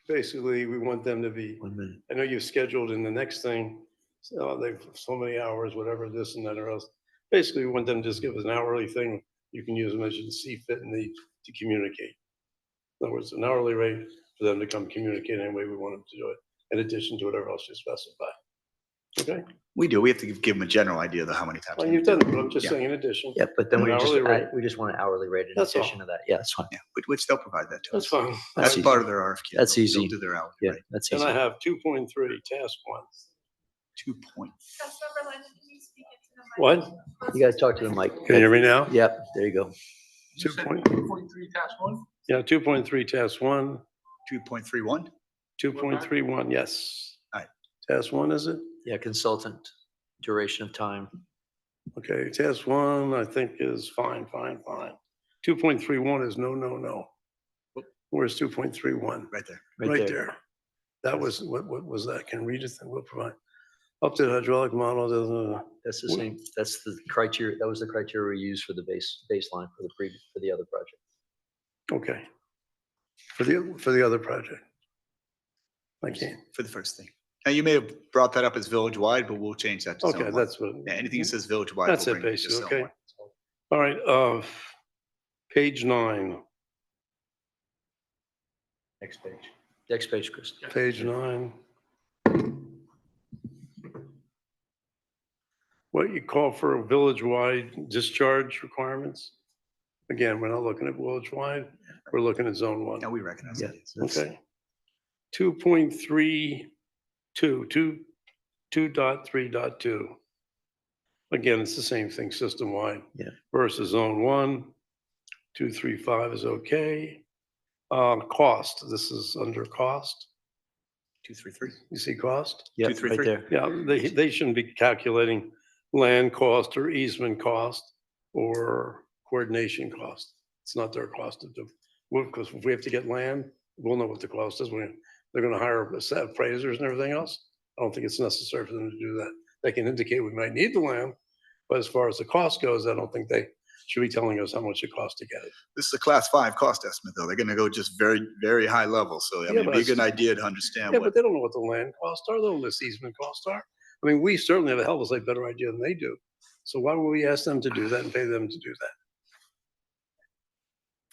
Basically, we want them to be, 1 minute. I know you've scheduled in the next thing, they've so many hours, whatever, this and that or else. Basically, we want them to just give us an hourly thing. You can use them as you see fit and need to communicate. In other words, an hourly rate for them to come communicate any way we want them to do it, in addition to whatever else you specify. Okay, We do, we have to give them a general idea of how many times. well, we you've do done it, but I'm just Yeah. saying in addition. Yeah, but then An hourly rate. we just want an hourly rate in That's addition all. to that. Yeah, that's fine. Yeah, which they'll provide that to us. That's fine. That's easy. part of their RFQ. That's They'll easy. do their hourly Yeah, rate. that's Then easy. I have 2.3, task one. 2 point. Councilmember Lennon, can you speak into the mic? What? You gotta talk to the mic. Can you hear me now? Yep, there you go. 2.3 task one? Yeah, 2.3 task one, 2.31? 2.31, yes. Alright. Task one, is it? Yeah, consultant, duration of time. Okay, task one, I think is fine. 2.31 is no. Where's 2.31? Right there. Right there. That was, what was that? Can read it, will provide. Up to the hydraulic model, That's the same, that's the criteria, that was the criteria we used for the baseline for the other project. okay. For the other project. I can't, For the first thing. Now, you may have brought that up as village-wide, but we'll change that to okay, zone one. that's what. Yeah, anything that says village-wide. That's we'll it, bring to basically, zone okay. one. All right, page 9, Next page, Chris. page 9. What you call for village-wide discharge requirements? Again, we're not looking at village-wide, we're looking at zone 1. Now, we recognize Yeah, it is. that's- Okay. 2.32, 2.3.2. Again, it's the same thing system-wide. Yeah. Versus zone 1, 235 is okay. Cost, this is under cost. 233. You see cost? Yeah, Two, three, right three. there. Yeah, they shouldn't be calculating land cost or easement cost or coordination cost. It's not their cost to do. Because if we have to get land, we'll know what the cost is. They're gonna hire a set of appraisers and everything else. I don't think it's necessary for them to do that. They can indicate we might need the land, but as far as the cost goes, I don't think they should be telling us how much it costs to get it. This is a class 5 cost estimate, though. They're gonna go just very, very high level. So, I Yeah, mean, it'd but be a it's- good idea to understand Yeah, what. but they don't know what the land costs are. They don't know what the easement costs are. I mean, we certainly have a hell of a better idea than they do. So why would we ask them to do that and pay them to do that?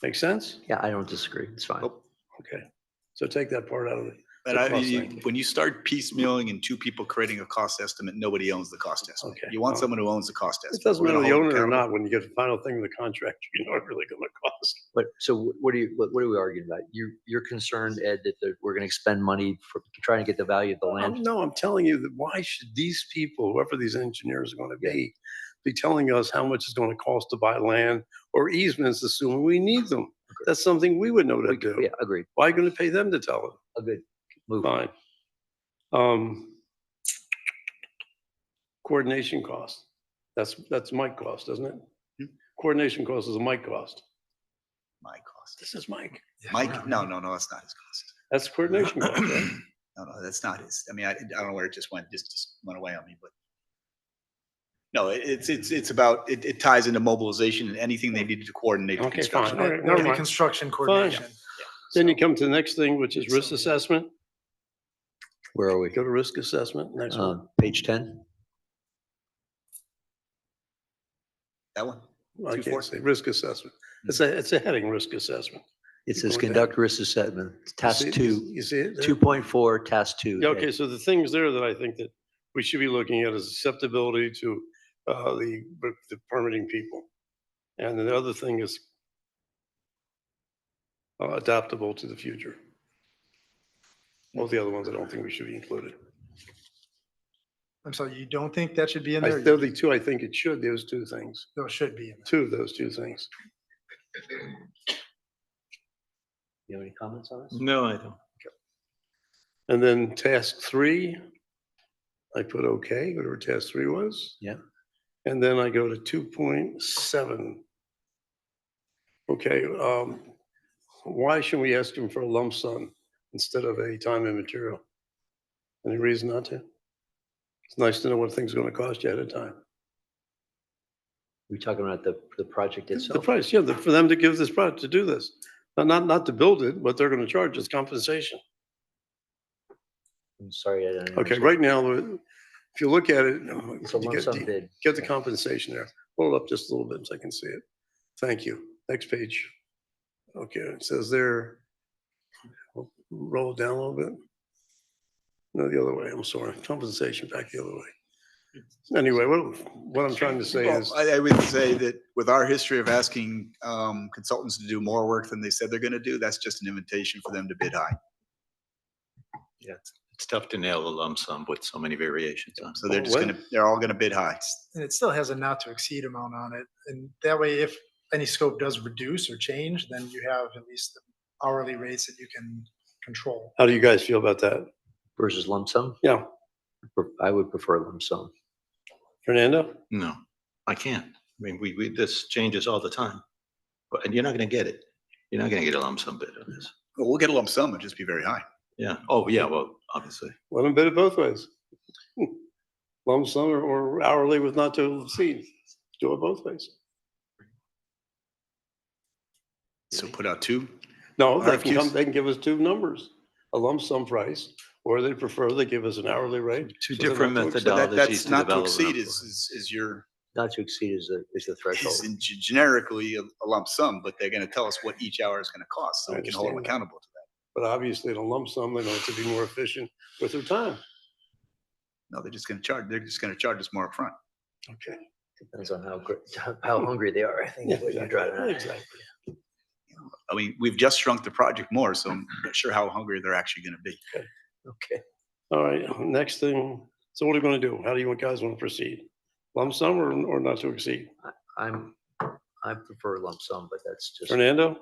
Make sense? Yeah, I don't disagree. It's fine. Nope. Okay, so take that part out of it. But the cost thing. when you start piecemealing and two people creating a cost estimate, nobody owns the cost estimate. Okay, You want well, someone who owns the cost estimate. It doesn't We're matter gonna the hold them owner or accountable. not, when you get the final thing in the contract, you know it's really gonna cost. But so what are we arguing about? You're concerned, Ed, that we're gonna expend money for trying to get the value of the land? No, I'm telling you that why should these people, whoever these engineers are gonna be telling us how much it's gonna cost to buy land or easements, assuming we need them? That's something we would know to do. Yeah, agreed. Why are you gonna pay them to tell them? A good move. Fine. Coordination cost. That's Mike cost, isn't it? Coordination cost is a Mike cost. My cost. This is Mike. Mike, no, that's not his cost. That's coordination cost, right? No, that's not his. I mean, I don't know where it just went, just went away on me, but. No, it's about, it ties into mobilization and anything they needed to coordinate. the Okay, construction. fine. All right, That'd never be mind. construction coordination. Then you come to the next thing, which is risk assessment. Where are we? Go to risk assessment, next one. Page 10? That one? I 2.4. can't say, risk assessment. It's a heading, risk assessment. It says Going down. conduct risk assessment, task You see- 2, You see it? there? 2.4, task 2. Yeah, okay, so the things there that I think that we should be looking at is acceptability to the permitting people. And then the other thing is adaptable to the future. All the other ones, I don't think we should be included. I'm sorry, you don't think that should be in I, there? they're the two, I think it should, those two things, Those should be in there. two of those two things. You have any comments on this? No, I don't. And then task 3, I put okay, whatever task 3 was. Yeah. And then I go to 2.7. Okay, why should we ask them for a lump sum instead of a time and material? Any reason not to? It's nice to know what things are gonna cost you ahead of time. We talking about the project The itself? price, yeah, for them to give this project, to do this. Not to build it, but they're gonna charge us compensation. I'm sorry, I didn't. Okay, understand. right now, if you look at it, It's a you lump get sum the- bid. get the compensation there. Hold it up just a little bit so I can see it. Thank you. Next page. Okay, it says there, roll it down a little bit. No, the other way, I'm sorry. Compensation back the other way. Anyway, what I'm trying to say Well, is, I would say that with our history of asking consultants to do more work than they said they're gonna do, that's just an invitation for them to bid high. Yeah, it's tough to nail a lump sum with so many variations on. So they're just What? they're all gonna bid high. And it still has a not to exceed amount on it. And that way, if any scope does reduce or change, then you have at least the hourly rates that you can control. how do you guys feel about that? Versus lump sum? Yeah, I would prefer lump sum. Fernando? No, I can't. I mean, this changes all the time, but, and you're not gonna get it. You're not gonna get a lump sum bid on this. Well, we'll get a lump sum, it'll just be very high. Yeah. Oh, yeah, well, obviously. Let them bid it both ways. Lump sum or hourly with not to exceed. Do it both ways. So put out two. No, they can come, RFQs? they can give us two numbers, a lump sum price, or they prefer they give us an hourly rate. Two so they different don't have to So exceed. that's to not to develop an exceed upper. is your, Not to exceed is the threshold. is generically a lump sum, but they're gonna tell us what each hour is gonna cost, so I we can hold them understand that. accountable to that. But obviously in a lump sum, they want to be more efficient with their time. No, they're just gonna charge us more upfront. Okay. Depends on how hungry they are, I think, is what you're driving at. Exactly. I mean, we've just shrunk the project more, so I'm not sure how hungry they're actually gonna be. Okay. All right, next thing, so what are we gonna do? How do you guys want to proceed? Lump sum or not to exceed? I prefer lump sum, but that's just. Fernando?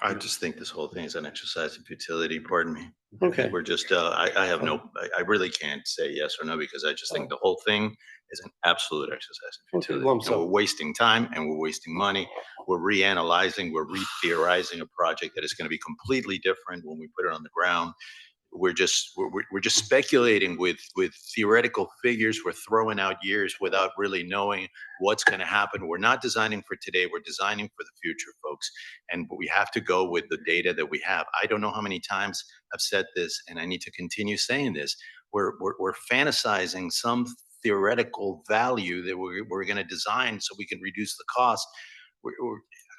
I just think this whole thing is an exercise in futility, pardon me. Okay. We're just, I have no, I really can't say yes or no because I just think the whole thing is an absolute exercise in Okay, futility. lump And we're sum. wasting time and we're wasting money. We're reanalyzing, we're re-theorizing a project that is going to be completely different when we put it on the ground. We're just speculating with theoretical figures. We're throwing out years without really knowing what's going to happen. We're not designing for today. We're designing for the future, folks. And we have to go with the data that we have. I don't know how many times I've said this, and I need to continue saying this. We're fantasizing some theoretical value that we're going to design so we can reduce the cost.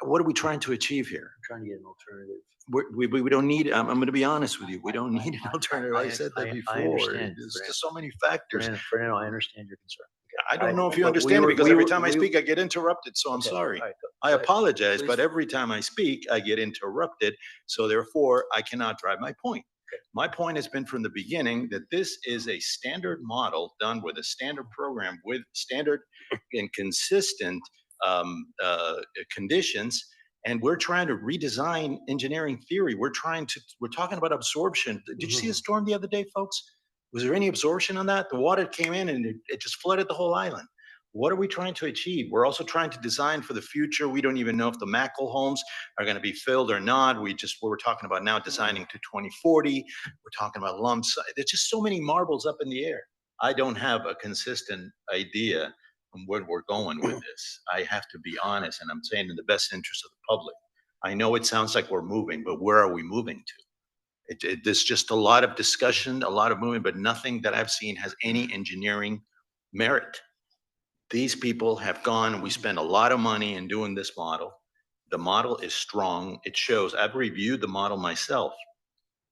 What are we trying to achieve here? Trying to get an alternative. We don't need, I'm going to be honest with you, we don't need an alternative. I said that I before. understand, There's Fernando. just so many factors. Fernando, I understand your concern. I don't know if you but we understand it were- because we every were- time I we- speak, I get interrupted, so I'm Okay, sorry. all right, I go ahead. apologize, but Please. every time I speak, I get interrupted. So therefore, I cannot drive my point. My point has been from the beginning that this is a standard model done with a standard program with standard and consistent conditions. And we're trying to redesign engineering theory. We're talking about absorption. Did you see a storm the other day, folks? Was there any absorption on that? The water came in and it just flooded the whole island. What are we trying to achieve? We're also trying to design for the future. We don't even know if the Mackle homes are going to be filled or not. We're talking about now designing to 2040. We're talking about lumps. There's just so many marbles up in the air. I don't have a consistent idea on where we're going with this. I have to be honest, and I'm saying in the best interest of the public. I know it sounds like we're moving, but where are we moving to? There's just a lot of discussion, a lot of movement, but nothing that I've seen has any engineering merit. These people have gone, and we spend a lot of money in doing this model. The model is strong. It shows. I've reviewed the model myself,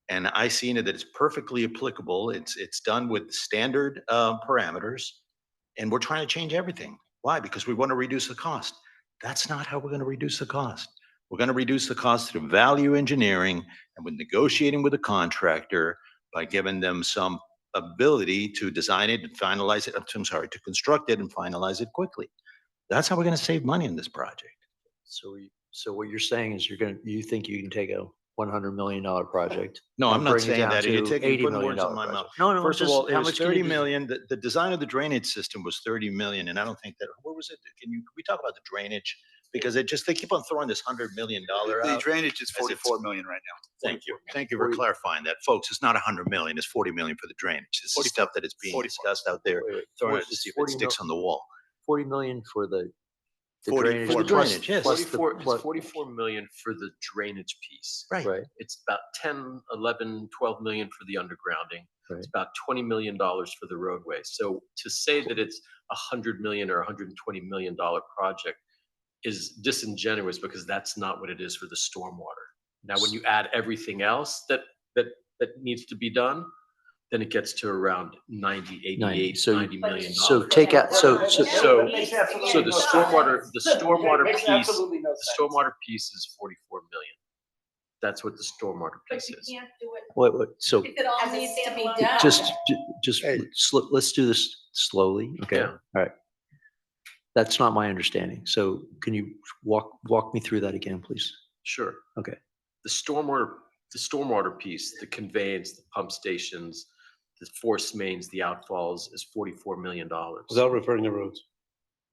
and I seen it that it's perfectly applicable. It's done with standard parameters, and we're trying to change everything. Why? Because we want to reduce the cost. That's not how we're going to reduce the cost. We're going to reduce the cost through value engineering and with negotiating with a contractor by giving them some ability to design it and finalize it. I'm sorry, to construct it and finalize it quickly. That's how we're going to save money in this project. So what you're saying is you think you can take a $100 million project? No, and I'm not bring it saying down that. You're to taking, $80 putting million words in my project? mouth. No, First of just all, it how was much can you 30 do? million. The design of the drainage system was 30 million. And I don't think that, what was it? Can we talk about the drainage? Because they keep on throwing this $100 million The out. drainage is as if 44 million right now. Thank you. Thank you for clarifying that. Folks, it's not 100 million, it's 40 million for the drainage. It's the 44. stuff that is being 44. discussed out there, Wait, throwing it to it's see if it 40 sticks on the wall. 40 million for the 44 drainage. For the plus- drainage, yes. plus the- 44 million for the drainage piece. Right. It's about 10, 11, 12 million for the undergrounding. Right. It's about $20 million for the roadway. So to say that it's $100 million or $120 million project is disingenuous because that's not what it is for the stormwater. Now, when you add everything else that needs to be done, then it gets to around 90, 88, So- $90 million. So take out, so So the stormwater piece is 44 million. That's what the stormwater But piece you is. can't do it what, so if it all As a needs to be standalone done. just Hey. let's do this slowly, okay? Yeah. All right. That's not my understanding. So can you walk me through that again, please? Sure. Okay. The stormwater piece, the conveyance, the pump stations, the force mains, the outfalls is $44 million. Without repairing the roads.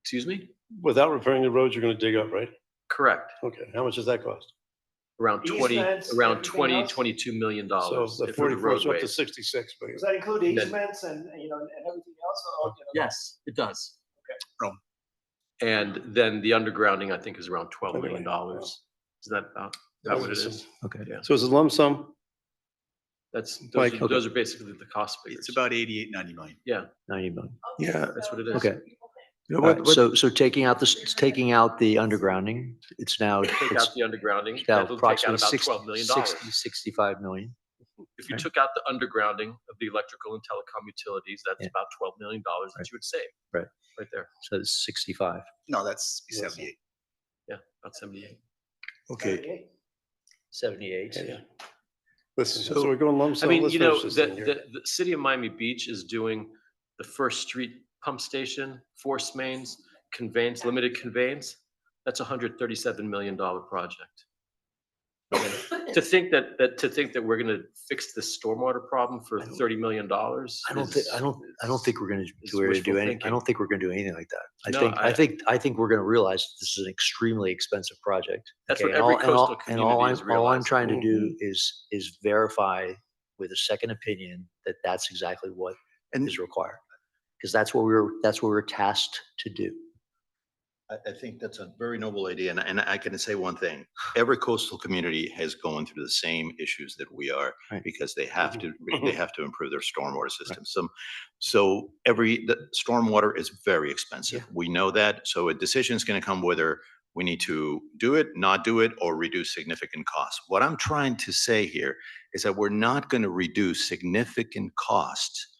Excuse me? Without repairing the roads, you're gonna dig up, right? Correct. Okay, how much does that cost? Around 20, Easements, around everything 20, else? $22 million So the for the 44 is up to roadways. 66 million. Does that include then- easements and, you know, and everything else? Or, you know, Yes, it does. Okay. And then the undergrounding, I think, is around $12 million. Okay. Is that about, is that what it is? Okay. Yeah. So it's a lump sum? That's, Mike, those okay. are basically the cost figures. It's about 88, 90 million. Yeah, 90 million. Yeah. that's what it is. Okay. You know, All what- right, what- so taking out taking out the undergrounding, it's now, Take it's out the undergrounding, now that'll take out approximately about 60 $12 million. 65 million. If you right. took out the undergrounding of the electrical and telecom utilities, that's Yeah. about $12 million that Right. you would save. Right. Right there. So it's 65. No, that's 78. Yeah, about 78. Okay, 78. yeah, yeah. Listen, So- so we're going lump I sum. mean, Let's you know, finish this thing here. the city of Miami Beach is doing the First Street pump station, force mains, conveyance, limited conveyance. That's a $137 million project. To think that we're gonna fix the stormwater problem for $30 million. I don't think we're gonna is do, wishful I thinking. don't think we're gonna do anything like that. No, I think we're gonna realize this is an extremely expensive project. That's okay? what And every all- and all- coastal and all community is I'm- All I'm realizing. trying to do is verify with a second opinion that that's exactly what And is required. Because that's what we're tasked to do. I think that's a very noble idea, and I can say one thing. Every coastal community has gone through the same issues that we are Right. because they have to improve their stormwater system. So the stormwater is very expensive. Yeah. We know that. So a decision is going to come whether we need to do it, not do it, or reduce significant costs. What I'm trying to say here is that we're not going to reduce significant costs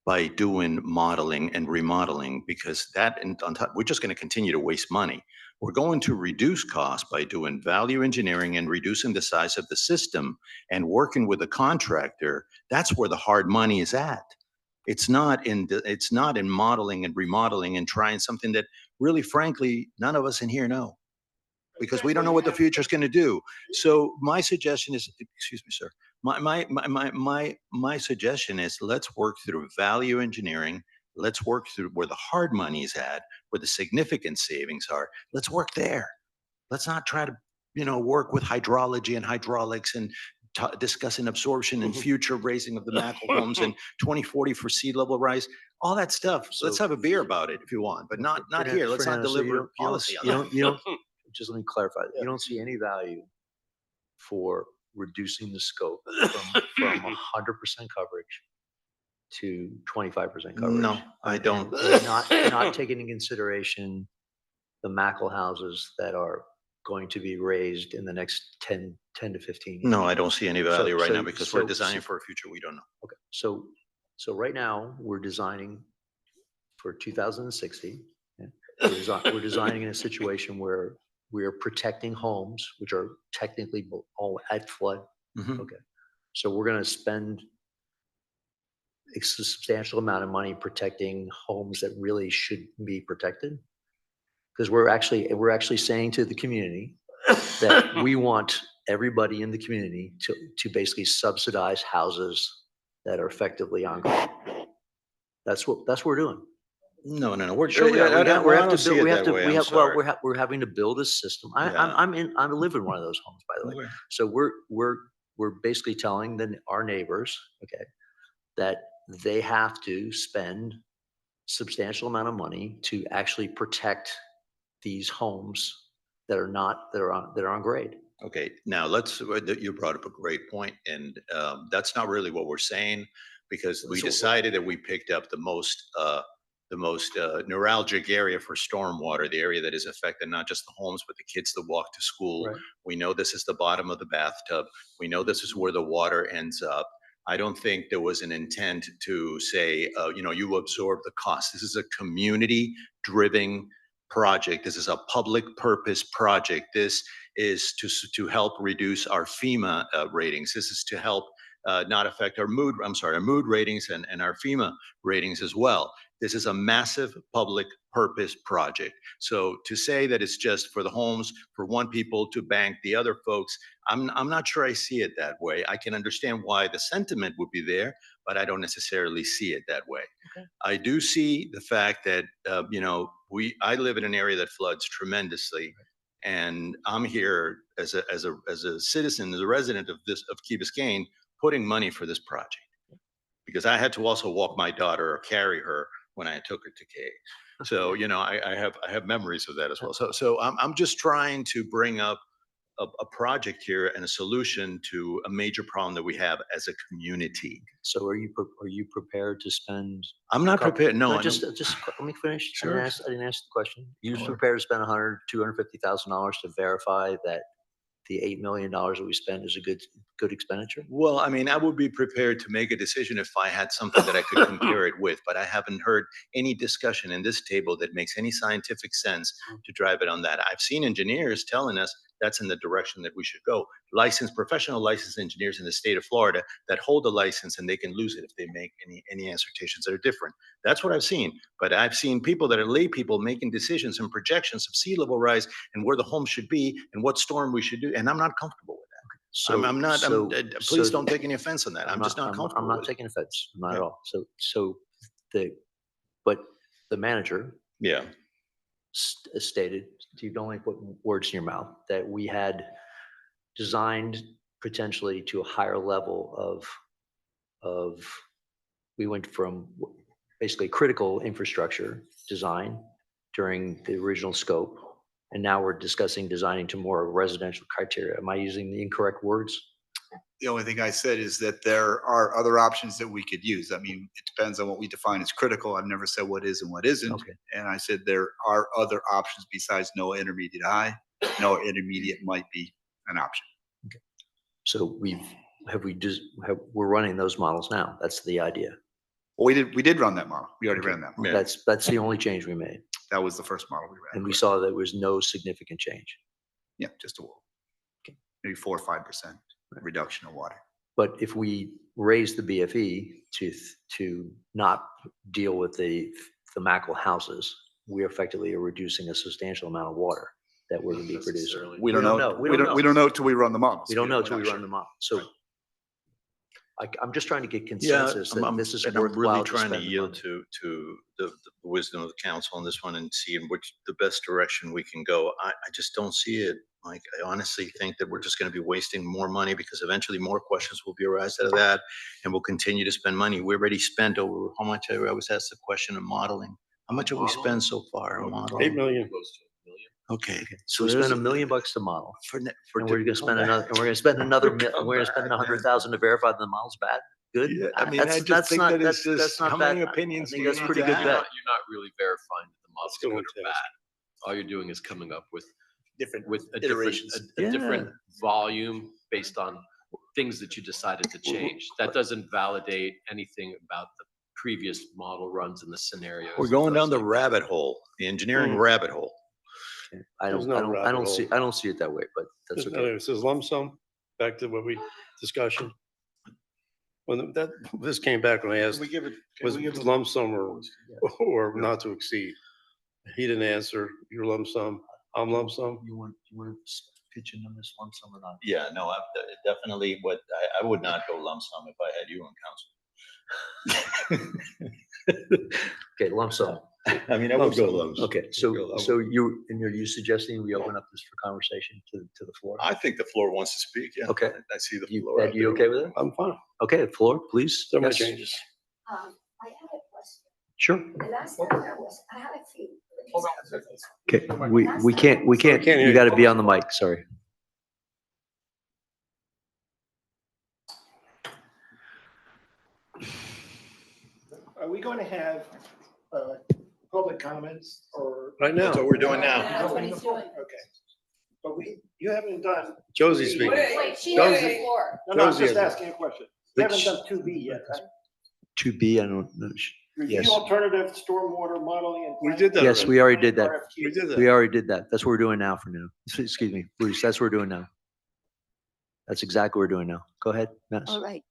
by doing modeling and remodeling, because that, and on top, we're just going to continue to waste money. We're going to reduce costs by doing value engineering and reducing the size of the system and working with the contractor. That's where the hard money is at. It's not in modeling and remodeling and trying something that really, frankly, none of us in here know, because we don't know what the future is going to do. So my suggestion is, excuse me, sir. My suggestion is, let's work through value engineering. Let's work through where the hard money is at, where the significant savings are. Let's work there. Let's not try to, work with hydrology and hydraulics and discussing absorption and future raising of the macro homes and 2040 for sea level rise, all that stuff. Let's So- have a beer about it if you want, but not here. Let's not Fernando, so deliver policy on that. you don't, just let me clarify. You don't see any value for reducing the scope from 100% coverage to 25% coverage? No, I don't. And not taking into consideration the Mackle houses that are going to be raised in the next 10 to 15 years. No, I don't see any value right now because we're so- designing for a future we don't know. Okay, so right now, we're designing for 2060. yeah. We're designing in a situation where we are protecting homes, which are technically all at flood. Mhm. Okay, so we're gonna spend a substantial amount of money protecting homes that really should be protected. Because we're actually saying to the community that we want everybody in the community to basically subsidize houses that are effectively on grade. That's what we're doing. No. We're Sure, we are. I don't to see build, it we have that to, way. we I'm have, well, sorry. we're having to build a system. Yeah. I live in one of those homes, by the way. Okay. So we're basically telling our neighbors, okay, that they have to spend substantial amount of money to actually protect these homes that are on grade. Okay, now you brought up a great point, and that's not really what we're saying, because we So- decided that we picked up the most neuralgic area for stormwater, the area that is affected not just the homes, but the kids that walk to school. Right. We know this is the bottom of the bathtub. We know this is where the water ends up. I don't think there was an intent to say, you absorb the cost. This is a community-driven project. This is a public purpose project. This is to help reduce our FEMA ratings. This is to help not affect our mood ratings and our FEMA ratings as well. This is a massive public purpose project. So to say that it's just for the homes, for one people to bank the other folks, I'm not sure I see it that way. I can understand why the sentiment would be there, but I don't necessarily see it that way. Okay. I do see the fact that, I live in an area that floods tremendously. And I'm here as a citizen, as a resident of Key Biscayne, putting money for this project. Because I had to also walk my daughter or carry her when I took her to K. So, I have memories of that as well. So I'm just trying to bring up a project here and a solution to a major problem that we have as a community. So are you prepared to spend? I'm not prepared, no. I Just, don't- just let me finish. Sure. I didn't ask the question. You Sure. prepared to spend $250,000 to verify that the $8 million that we spend is a good expenditure? Well, I mean, I would be prepared to make a decision if I had something that I could compare it with, but I haven't heard any discussion in this table that makes any scientific sense to drive it on that. I've seen engineers telling us that's in the direction that we should go. Professional licensed engineers in the state of Florida that hold a license and they can lose it if they make any assertions that are different. That's what I've seen. But I've seen people that are lay people making decisions and projections of sea level rise and where the home should be and what storm we should do. And I'm not comfortable with that. So I'm not, please don't take any offense on that. I'm just not comfortable I'm not with it. taking offense, not at Yeah. all. But the manager Yeah. stated, you don't only put words in your mouth, that we had designed potentially to a higher level we went from basically critical infrastructure design during the original scope. And now we're discussing designing to more residential criteria. Am I using the incorrect words? The only thing I said is that there are other options that we could use. I mean, it depends on what we define as critical. I've never said what is and what isn't. Okay. And I said there are other options besides no intermediate high. No intermediate might be an option. So we're running those models now. That's the idea. Well, we did run that model. We already ran that model. Yeah. That's the only change we made. That was the first model we ran. And we saw there was no significant change. Yeah, just a little. Maybe 4 or 5% reduction of water. But if we raise the BFE to not deal with the Mackle houses, we effectively are reducing a substantial amount of water that we're going to be producing. We don't know. We don't know till we run the models. We don't know till We're we not run sure. them up. So I'm just trying to get Yeah, consensus that I'm this is and I'm worthwhile really to trying to spend the yield money. to the wisdom of the council on this one and see in which the best direction we can go. I just don't see it. Like, I honestly think that we're just gonna be wasting more money because eventually more questions will be arised out of that. And we'll continue to spend money. We already spent over, how much, I was asked the question of modeling. How much have we spent so far on modeling? 8 million. Okay. So we there's spend $1 million to model. For, And we're gonna spend another, and we're gonna spend we're gonna spend 100,000 to verify that the model's bad. Good. Yeah, I mean, I That's- just that's think not- that it's that's just, not how bad. many I opinions think do you that's need pretty to good have? bet. You're not really verifying that the model's Still good or intense. bad. All you're doing is coming up with Different a iterations. different volume based on things that you decided to change. That doesn't validate anything about the previous model runs and the scenarios. We're and going down stuff the like that. rabbit hole, the engineering Mm. rabbit hole. I There's don't, no I don't, I rabbit don't see, hole. I don't see it that way, but that's okay. Anyway, it says lump sum, back to what we discussion. When this came back when I asked, Can we give it? can was we give it- lump sum or not to exceed? He didn't answer, your lump sum, I'm lump sum. You want to pitch in on this lump sum or not? Yeah, no, definitely I would not go lump sum if I had you on council. Okay, lump sum. I mean, I Lump would go sum. lump sum. Okay, Go so, lump so are you suggesting we open up this for conversation to the floor? I think the floor wants to speak, yeah. Okay. I see the You, floor. Ed, out you there. okay with it? I'm fine. Okay, floor, please. So many Yes. changes. I have a question. Sure. The last time I had a few. Okay, we can't, Can't hear you you. gotta be on the mic, sorry. Are we going to have public comments or? Right now, That's what we're doing now. That's what he's doing. Okay. But you haven't done. Josie's speaking. Wait, she has the Josie- floor. No, I'm Josie just has- asking a question. You haven't Which- done 2B yet, right? 2B, I don't know. Review Yes. alternative stormwater modeling and. We did that Yes, already. we already did that. RFQ. We did We that. already did that. That's what we're doing now for now. Excuse me, Bruce, that's what we're doing now. That's exactly what we're doing now. Go ahead, Mass. All right.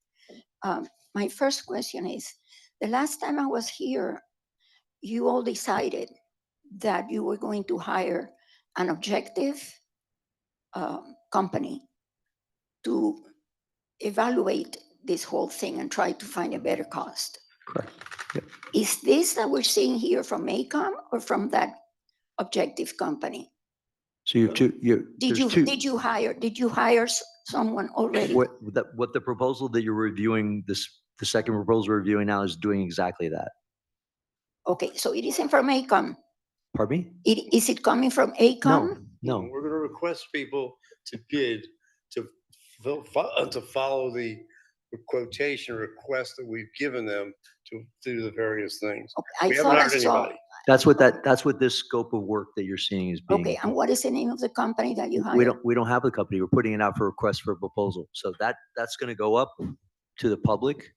My first question is, the last time I was here, you all decided that you were going to hire an objective company to evaluate this whole thing and try to find a better cost. Correct. Yep. Is this that we're seeing here from ACOM or from that objective company? So you have two, Did you hire someone already? What the proposal that you're reviewing, the second proposal we're reviewing now is doing exactly that. Okay, so it isn't from ACOM. Pardon me? Is it coming from ACOM? No, We're gonna request people to bid to follow the quotation request that we've given them to do the various things. Okay, I We haven't thought I hired saw. anybody. that's what this scope of work that you're seeing is being. Okay, and what is the name of the company that you hired? We don't have the company. We're putting it out for request for proposal. So that's going to go up to the public.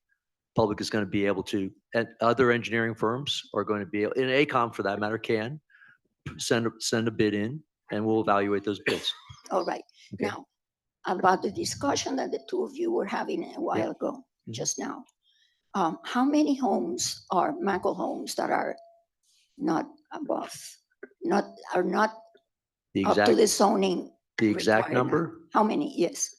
Public is going to be able to, and other engineering firms are going to be, and ACOM for that matter can send a bid in and we'll evaluate those bids. All right, Okay. now, about the discussion that the two of you were having a while ago, Mhm. just now. How many homes are Mackle homes that are not above, are not The up to the exact, zoning? the exact requirement? number, How many? Yes.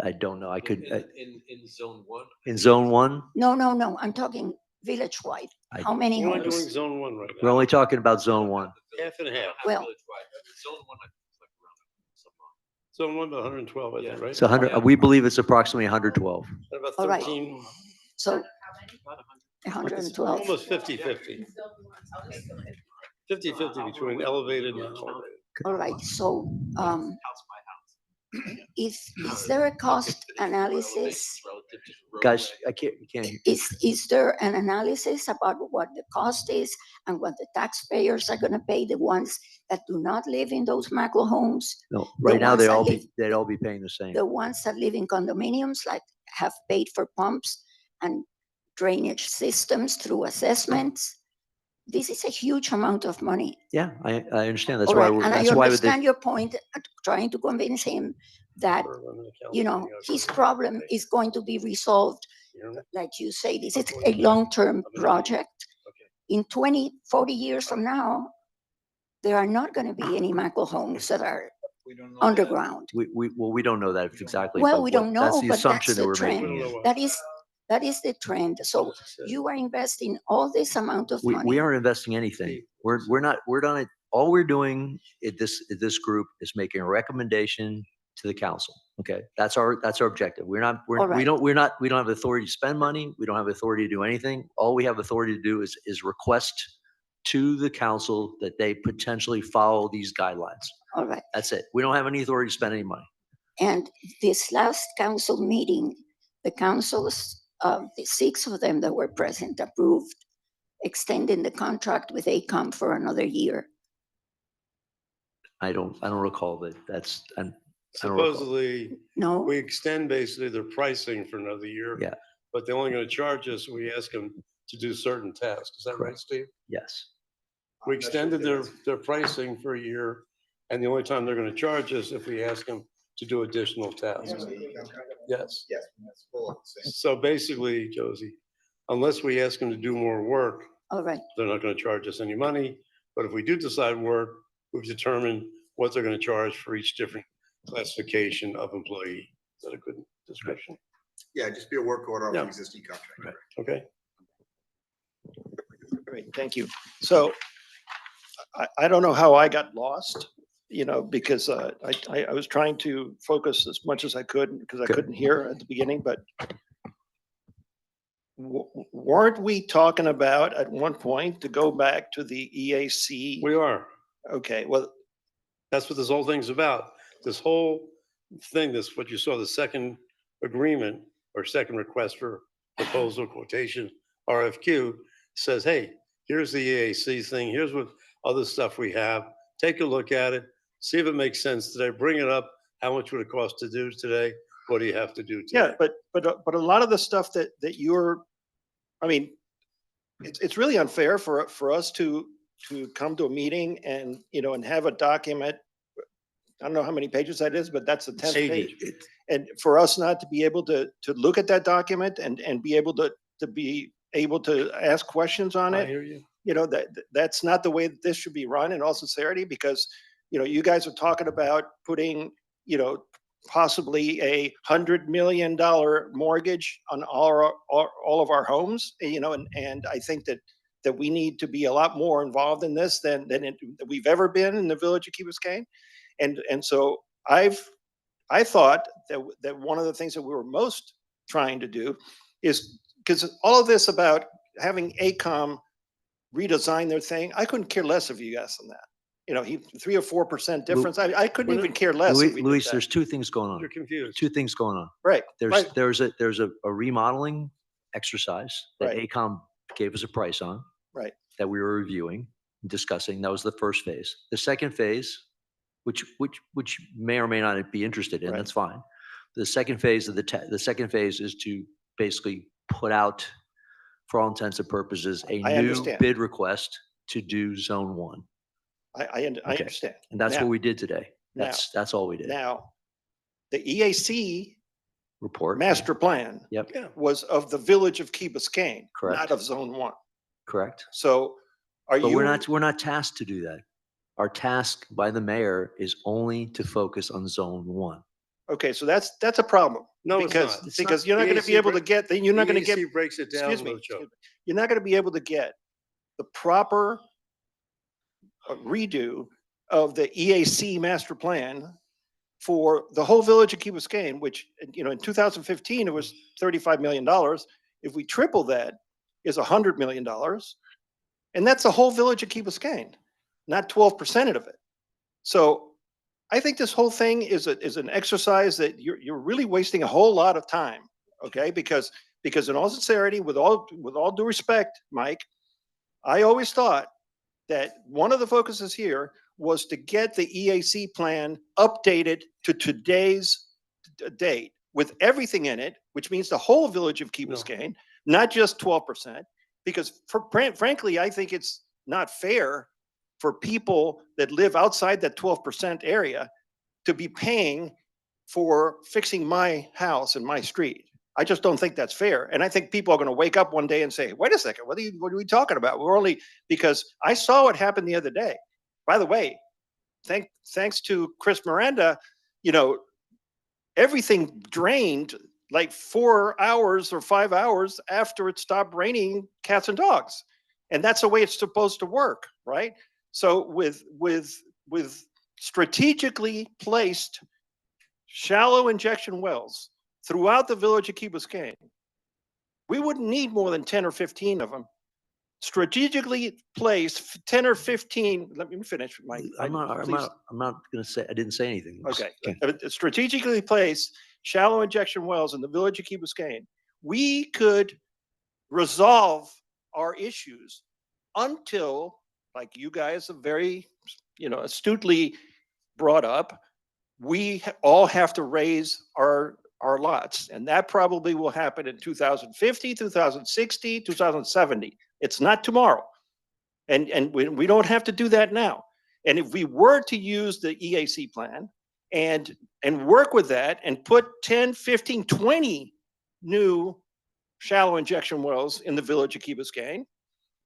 I don't know. I could, In zone one. in zone one, No, I'm talking village-wide. I- How many We're only doing homes? zone one right we're now. only talking about zone one. Half and half. Well- Zone one, I think, is like around some. Zone one, about 112, I think, right? So 100, we believe it's approximately 112. About All right. 13, So About 100. 112. almost 50-50. 50-50 between elevated and unelevated. All right, so House by house. is there a cost analysis? Relative to roadway. Guys, I can't. Is there an analysis about what the cost is and what the taxpayers are gonna pay, the ones that do not live in those Mackle homes? No, right now, ones that they'd all be paying the same. The ones that live in condominiums, like have paid for pumps and drainage systems through assessments? This is a huge amount of money. Yeah, I understand. That's All why, right, and I that's why with understand the, your point, trying to convince him that, you know, his problem is going to be resolved. Like you say, this is a long-term project. In 20, 40 years from now, there are not going to be any Mackle homes that are underground. we don't know that exactly. Well, but we what- don't That's know, the but assumption that's that the we're trend. making. That is the trend. So you are investing all this amount of money. We aren't investing anything. We're not, all we're doing at this group is making a recommendation to the council. Okay, that's our objective. We're not, All right. we don't have authority to spend money. We don't have authority to do anything. All we have authority to do is request to the council that they potentially follow these guidelines. All right. That's it. We don't have any authority to spend any money. And this last council meeting, the councils, the 6 of them that were present approved extending the contract with ACOM for another year. I don't recall that. I don't recall. Supposedly, No? we extend basically their pricing for another year. Yeah. But they're only gonna charge us, we ask them to do certain tasks. Is that right, Steve? Yes. We extended their pricing for a year, and the only time they're gonna charge us if we ask them to do additional tasks. Yes. Yes. that's full. So basically, Josie, unless we ask them to do more work, All right. they're not gonna charge us any money. But if we do decide work, we've determined what they're gonna charge for each different classification of employee. Is that a good description? Yeah, just be a work order of Yeah. the existing contract. Okay. Great, thank you. So I don't know how I got lost, you know, because I was trying to focus as much as I could because I Good. couldn't hear at the beginning, but weren't we talking about at one point to go back to the EAC? We are. Okay, well, That's what this whole thing's about. This whole thing, what you saw, the second agreement or second request for proposal quotation, RFQ, says, hey, here's the EAC thing. Here's what other stuff we have. Take a look at it. See if it makes sense today. Bring it up. How much would it cost to do today? What do you have to do yeah, today? but a lot of the stuff that you're, I mean, it's really unfair for us to come to a meeting and, you know, and have a document. I don't know how many pages that is, but that's the 10th page. And for us not to be able to look at that document and be able to be able to ask questions on I it, hear you. you know, that's not the way that this should be run, in all sincerity, because, you know, you guys are talking about putting, you know, possibly $100 million mortgage on all of our homes, you know, and I think that we need to be a lot more involved in this than we've ever been in the village of Key Biscayne. And so I thought that one of the things that we were most trying to do is, because all of this about having AECOM redesign their thing, I couldn't care less if you guys on that. You know, 3 or 4% difference. I couldn't even care less if we did Luis, that. there's two things going on. You're confused. Two things going on. Right. There's a remodeling exercise that Right. AECOM gave us a price on. Right. That we were reviewing, and discussing. That was the first phase. The second phase, which may or may not be interested in, Right. that's fine. The second phase of the second phase is to basically put out, for all intents and purposes, a I new understand. bid request to do zone one. I Okay. understand. And that's Now- what we did today. now- That's all we did. Now, the EAC Report. master plan Yep, was of the village of Key Biscayne, Correct. not of zone one. correct. So are But you? we're not tasked to do that. Our task by the mayor is only to focus on zone one. Okay, so that's a problem. No, it's because, not. It's Because not. you're not going to be EAC able to get, you're not going to get, EAC breaks it down. excuse me, Lucho. you're not going to be able to get the proper redo of the EAC master plan for the whole village of Key Biscayne, which, you know, in 2015, it was $35 million. If we triple that, is $100 million. And that's the whole village of Key Biscayne, not 12% of it. So I think this whole thing is an exercise that you're really wasting a whole lot of time, okay? Because in all sincerity, with all due respect, Mike, I always thought that one of the focuses here was to get the EAC plan updated to today's date with everything in it, which means the whole village of Key No. Biscayne, not just 12%. Because frankly, I think it's not fair for people that live outside that 12% area to be paying for fixing my house and my street. I just don't think that's fair. And I think people are going to wake up one day and say, wait a second, what are we talking about? We're only, because I saw what happened the other day. By the way, thanks to Chris Miranda, you know, everything drained like 4 hours or 5 hours after it stopped raining cats and dogs. And that's the way it's supposed to work, right? So with strategically placed shallow injection wells throughout the village of Key Biscayne, we wouldn't need more than 10 or 15 of them. Strategically placed 10 or 15, let me finish, Mike. I'm not going to say, I didn't say anything. Okay. Strategically placed shallow injection wells in the village of Key Biscayne, we could resolve our issues until, like you guys have very, you know, astutely brought up, we all have to raise our lots. And that probably will happen in 2050, 2060, 2070. It's not tomorrow. And we don't have to do that now. And if we were to use the EAC plan and work with that and put 10, 15, 20 new shallow injection wells in the village of Key Biscayne,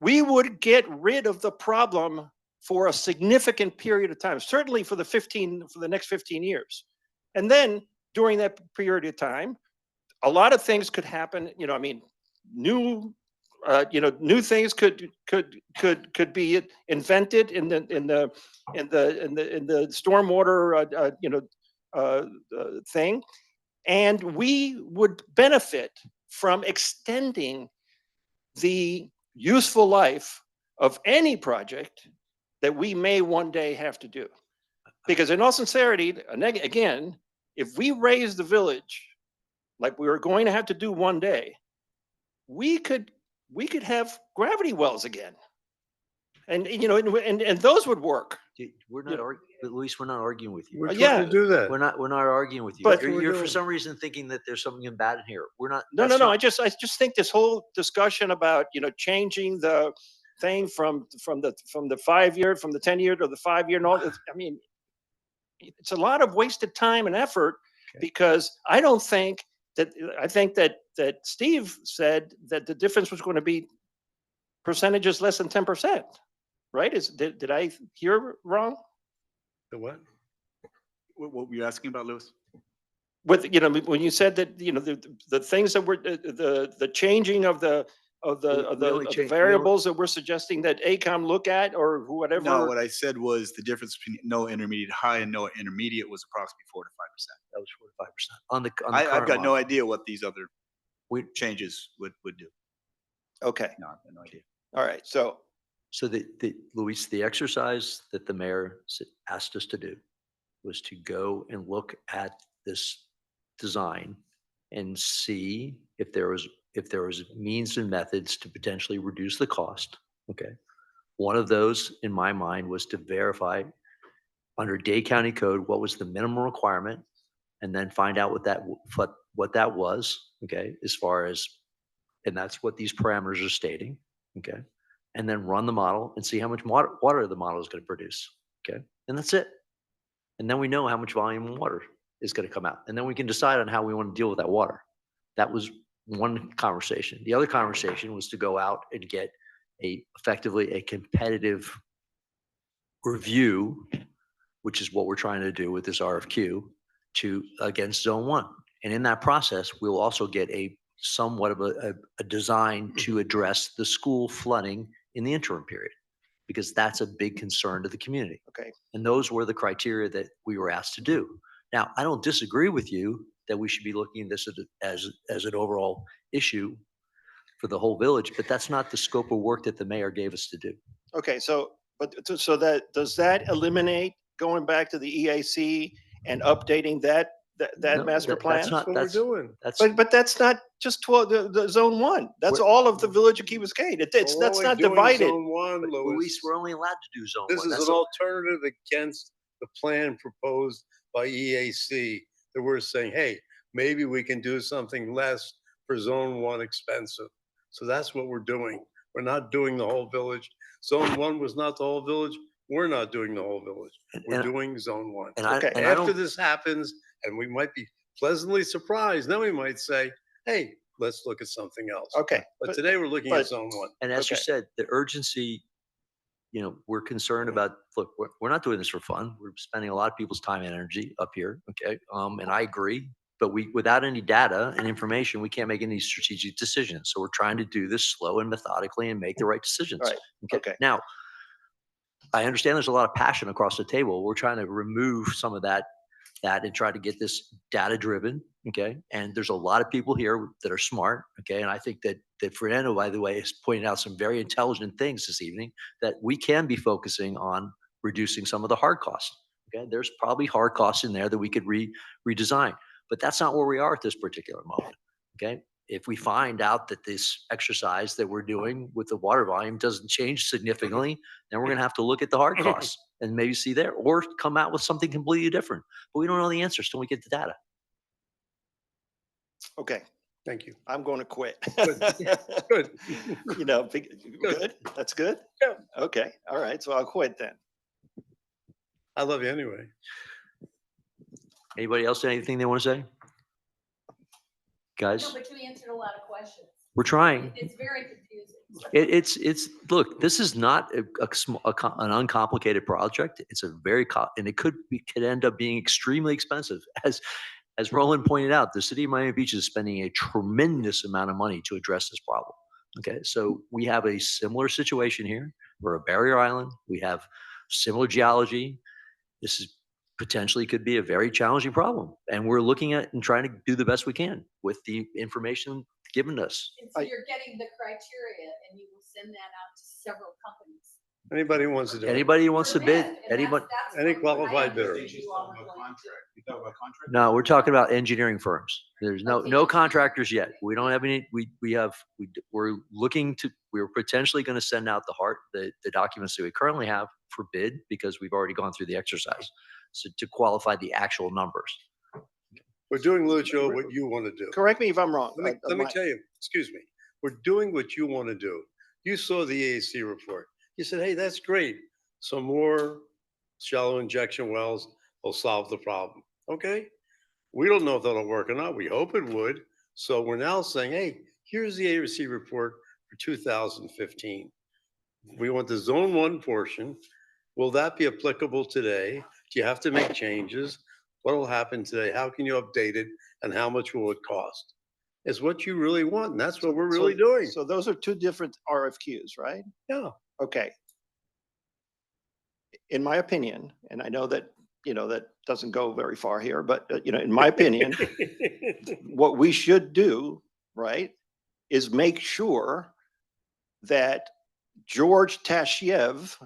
we would get rid of the problem for a significant period of time, certainly for the next 15 years. And then during that period of time, a lot of things could happen. You know, I mean, new things could be invented in the stormwater thing, and we would benefit from extending the useful life of any project that we may one day have to do. Because in all sincerity, again, if we raise the village like we were going to have to do one day, we could have gravity wells again. And, you know, and those would work. We're not but Luis, we're not arguing with you. We're Yeah. trying to do that. We're not arguing with you. But- You're for some reason thinking that there's something bad in here. We're not. No. that's not- I just think this whole discussion about, you know, changing the thing from the 5 year, from the 10 year to the 5 year and all, I mean, it's a lot of wasted time and effort. Okay. Because I think that Steve said that the difference was going to be percentage is less than 10%, right? Did I hear wrong? The what? What were you asking about, Louis? With, you know, when you said that, you know, the things that were, the changing of the variables that we're suggesting that ACOM look at or whatever. No, what I said was the difference between no intermediate high and no intermediate was approximately 4 to 5%. That was 4 to 5%. On the I've current got no model. idea what these other changes would do. Okay, No, I've got no idea. all right, so, So Luis, the exercise that the mayor asked us to do was to go and look at this design and see if there was means and methods to potentially reduce the cost. Okay. One of those in my mind was to verify under Dade County Code, what was the minimum requirement, and then find out what that was. Okay. As far as, and that's what these parameters are stating. Okay. And then run the model and see how much water the model is going to produce. Okay. And that's it. And then we know how much volume of water is going to come out. And then we can decide on how we want to deal with that water. That was one conversation. The other conversation was to go out and get effectively a competitive review, which is what we're trying to do with this RFQ against zone one. And in that process, we'll also get somewhat of a design to address the school flooding in the interim period, because that's a big concern to the community. okay, And those were the criteria that we were asked to do. Now, I don't disagree with you that we should be looking at this as an overall issue for the whole village, but that's not the scope of work that the mayor gave us to do. okay, so, so does that eliminate going back to the EAC and updating that No, master plan? That's what we're doing. But that's not just 12, the zone one. That's all of the village of Key Biscayne. That's not divided. Zone one, But Louis. Luis, we're only allowed to do zone This one. is That's an alternative against the plan proposed by EAC that we're saying, hey, maybe we can do something less for zone one expensive. So that's what we're doing. We're not doing the whole village. Zone one was not the whole village. We're not doing the whole village. We're doing zone one. Okay. After this happens, and we might be pleasantly surprised, then we might say, hey, let's look at something else. Okay. But today we're looking at zone one. And as you Okay. said, the urgency, we're concerned about, look, we're not doing this for fun. We're spending a lot of people's time and energy up here. Okay. And I agree, but without any data and information, we can't make any strategic decisions. So we're trying to do this slow and methodically and make the right decisions. Right. Okay. Now, I understand there's a lot of passion across the table. We're trying to remove some of that and try to get this data driven. Okay. And there's a lot of people here that are smart. Okay. And I think that Fernando, by the way, has pointed out some very intelligent things this evening that we can be focusing on reducing some of the hard costs. Okay. There's probably hard costs in there that we could redesign, but that's not where we are at this particular moment. Okay. If we find out that this exercise that we're doing with the water volume doesn't change significantly, then we're going to have to look at the hard costs and maybe see there, or come out with something completely different. But we don't know the answers till we get the data. Okay, Thank you. I'm going to quit. Good. Good. That's good? Yeah. Okay, all right, so I'll quit then. I love you anyway. Anybody else, anything they want to say? Guys, No, but you answered a lot of questions. we're trying. It's very confusing. It's look, this is not an uncomplicated project. It's a and it could end up being extremely expensive. As Roland pointed out, the city of Miami Beach is spending a tremendous amount of money to address this problem. Okay, so we have a similar situation here. We're a barrier island. We have similar geology. This is potentially could be a very challenging problem, and we're looking at and trying to do the best we can with the information given to us. And so you're getting the criteria and you will send that out to several companies. Anybody who wants to do it. Anybody who wants to For bid, bid, and anybody? that's Any what I qualified bidder. understood you all were going to do. No, we're talking about engineering firms. There's no Okay. contractors yet. We don't have any. We're potentially going to send out the documents that we currently have for bid because we've already gone through the exercise. So to qualify the actual numbers. We're doing, Lucio, what you want to do. Correct me if I'm wrong. Let me tell you, excuse me, we're doing what you want to do. You saw the EAC report. You said, hey, that's great. Some more shallow injection wells will solve the problem. Okay? We don't know if that'll work or not. We hope it would. So we're now saying, hey, here's the EAC report for 2015. we want the zone one portion. Will that be applicable today? Do you have to make changes? What will happen today? How can you update it? And how much will it cost? Is what you really want. And that's what we're really doing. So those are two different RFQs, right? Yeah. Okay. In my opinion, and I know that, that doesn't go very far here, but, in my opinion, what we should do, right, is make sure that George Tashiev,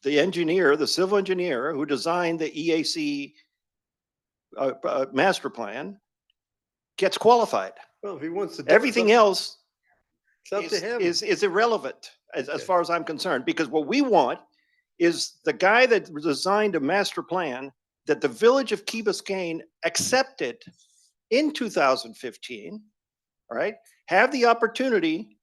the engineer, the civil engineer who designed the EAC master plan, gets qualified. Well, if he wants to. Everything else It's up to him. is irrelevant as far as I'm concerned, because what we want is the guy that designed a master plan that the village of Key Biscayne accepted in 2015, all right, have the opportunity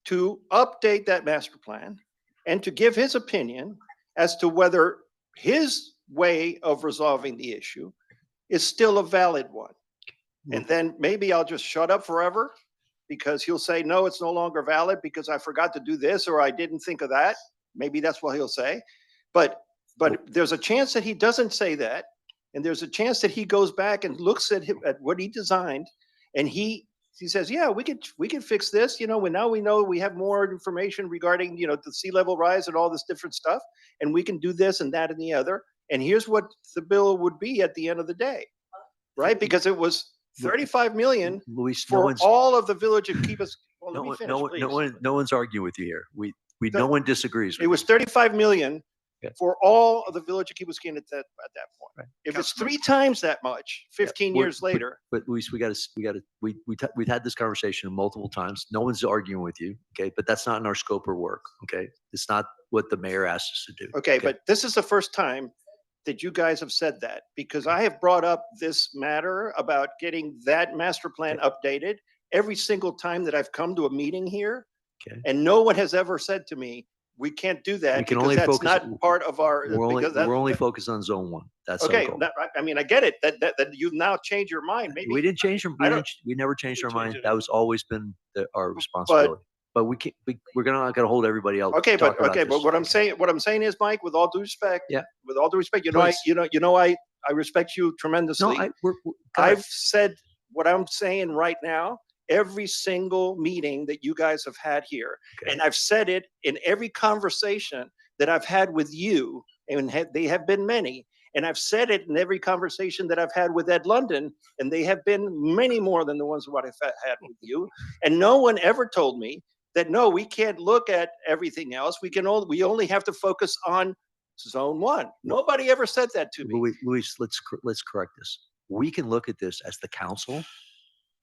to update that master plan and to give his opinion as to whether his way of resolving the issue is still a valid one. And then maybe I'll just shut up forever because he'll say, no, it's no longer valid because I forgot to do this or I didn't think of that. Maybe that's what he'll say. But there's a chance that he doesn't say that. And there's a chance that he goes back and looks at what he designed and he says, yeah, we could fix this, when now we know we have more information regarding, the sea level rise and all this different stuff. And we can do this and that and the other. And here's what the bill would be at the end of the day, right? Because it was 35 million Luis, for all of the village of Key Biscayne. Well, let me finish, no one's arguing with you here. No one disagrees with it was you. 35 million Yeah. for all of the village of Key Biscayne at that point. Right. If it's 3 times that much, 15 We're- years later. But Luis, we've had this conversation multiple times. No one's arguing with you, okay? But that's not in our scope of work, okay? It's not what the mayor asked us to do. Okay, but this is the first time that you guys have said that, because I have brought up this matter about getting that master plan updated every single time that I've come to a meeting here. Okay. And no one has ever said to me, we can't do that We can because only that's focus- not part of our. We're only focused on zone one. That's our Okay, goal. I mean, I get it, that you've now changed your mind, maybe. We didn't change our, I don't- we never changed our change mind. it. That was always been our responsibility. But we can't, we're not gonna hold everybody else. Okay, to talk but about this. what I'm saying is, Mike, with all due respect. Yeah. With all due respect, Please. I respect you tremendously. No, go ahead. I've said what I'm saying right now, every single meeting that you guys have had here. Okay. And I've said it in every conversation that I've had with you, and they have been many. And I've said it in every conversation that I've had with Ed London, and they have been many more than the ones what I've had with you. And no one ever told me that, no, we can't look at everything else. We only have to focus on zone one. Nobody ever said that to me. Luis, let's correct this. We can look at this as the council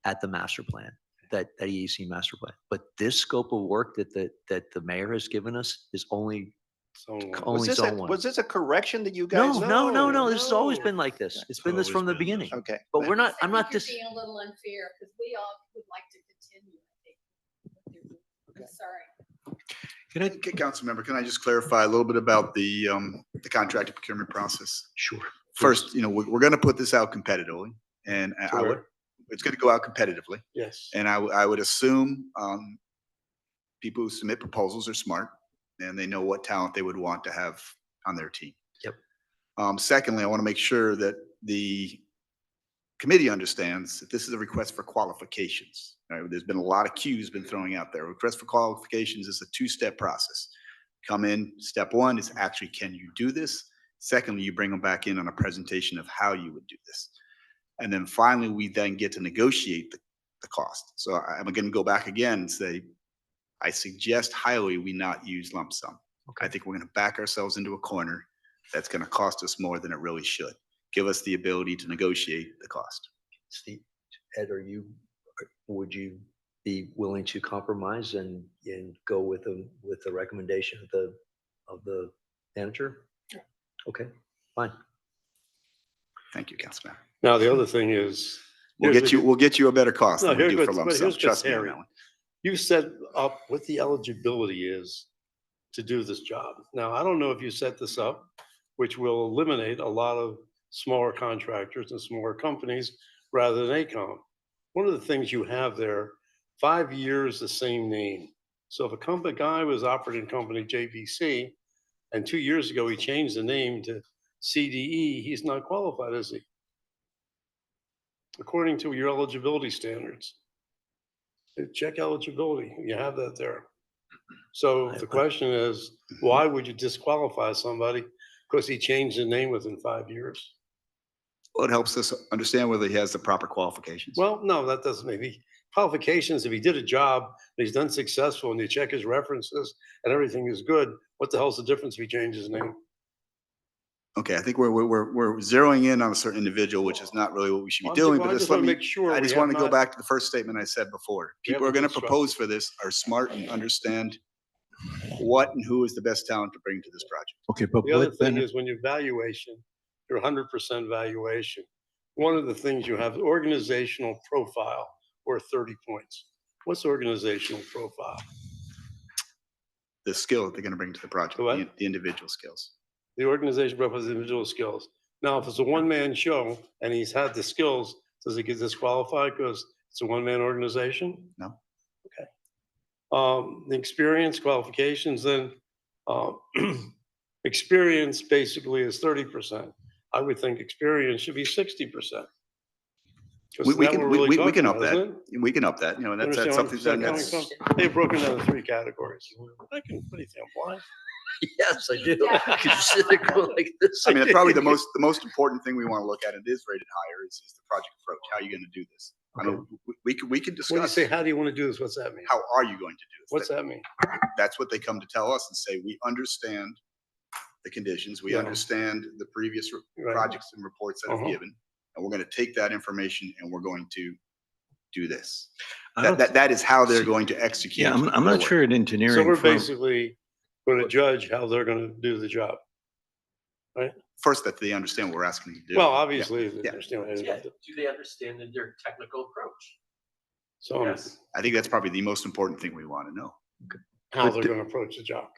at the master plan, that EAC master plan. But this scope of work that the mayor has given us is only zone one. Was this a correction that you guys? No. This has always been like this. It's been this from the beginning. Okay. But we're not, I I'm not think this. you're being a little unfair because we all would like to continue, I think. I'm sorry. Okay, council member, can I just clarify a little bit about the contract procurement process? Sure. First, we're going to put this out competitively, and it's going to go out competitively. Yes. And I would assume people who submit proposals are smart and they know what talent they would want to have on their team. Yep. Secondly, I want to make sure that the committee understands that this is a request for qualifications. Right? There's been a lot of cues been throwing out there. Request for qualifications is a 2-step process. Come in, step 1 is actually, can you do this? Secondly, you bring them back in on a presentation of how you would do this. And then finally, we then get to negotiate the cost. So I'm going to go back again and say, I suggest highly we not use lump sum. Okay. I think we're going to back ourselves into a corner that's going to cost us more than it really should. Give us the ability to negotiate the cost. Steve, Ed, would you be willing to compromise and go with the recommendation of the manager? Sure. Okay, fine. Thank you, Councilman. Now, the other thing is. We'll get you a better cost No, than we here's do for what's- lump but sum. here's what's Trust me on hairy. that one. You set up what the eligibility is to do this job. Now, I don't know if you set this up, which will eliminate a lot of smaller contractors and smaller companies rather than ACOM. One of the things you have there, 5 years, the same name. So if a guy was operating company JVC, and 2 years ago he changed the name to CDE, he's not qualified, is he? According to your eligibility standards. Check eligibility, you have that there. So the question is, why would you disqualify somebody because he changed the name within 5 years? Well, it helps us understand whether he has the proper qualifications. Well, no, that doesn't maybe qualifications. If he did a job and he's done successful and you check his references and everything is good, what the hell's the difference if he changes his name? Okay, I think we're zeroing in on a certain individual, which is not really what we should be doing, but I just just let want to me, make sure. I we just have want to go not- back to the first statement I said before. We People are haven't going to constructed. propose for this, are smart and understand what and who is the best talent to bring to this project. Okay, but The other what thing then? is when your valuation, your 100% valuation, one of the things you have organizational profile worth 30 points. What's organizational profile? The skill that they're going to bring to the project, The what? the individual skills. The organization profile is individual skills. Now, if it's a one-man show and he's had the skills, does he get disqualified because it's a one-man organization? No. Okay. The experience qualifications, then, experience basically is 30%. I would think experience should be 60%. We can up that. We can up that, you know, and that's something that's. They've broken down to 3 categories. I can, what do you think, I'm blind? Yes, I do. Because you sit there going like this. I mean, probably the most important thing we want to look at, and it is rated higher, is the project approach. How are you going to do this? I don't, we can When you discuss. say, how do you want to do this? What's that mean? How are you going to do this? What's that mean? That's what they come to tell us and say, we understand the conditions. We Yeah. understand the previous Right. projects and reports that have Uh-huh. given. And we're going to take that information and we're going to do this. I don't- That is how they're going to execute. Yeah, I'm their not work. sure an So engineering we're firm. basically going to judge how they're going to do the job. First, that they understand what we're asking them to do. Well, Yeah. obviously, they Yeah. understand what it Yeah, is. do they understand their technical approach? So Yes. I think that's probably the most important thing we want to know. how But they're the- going to approach the job.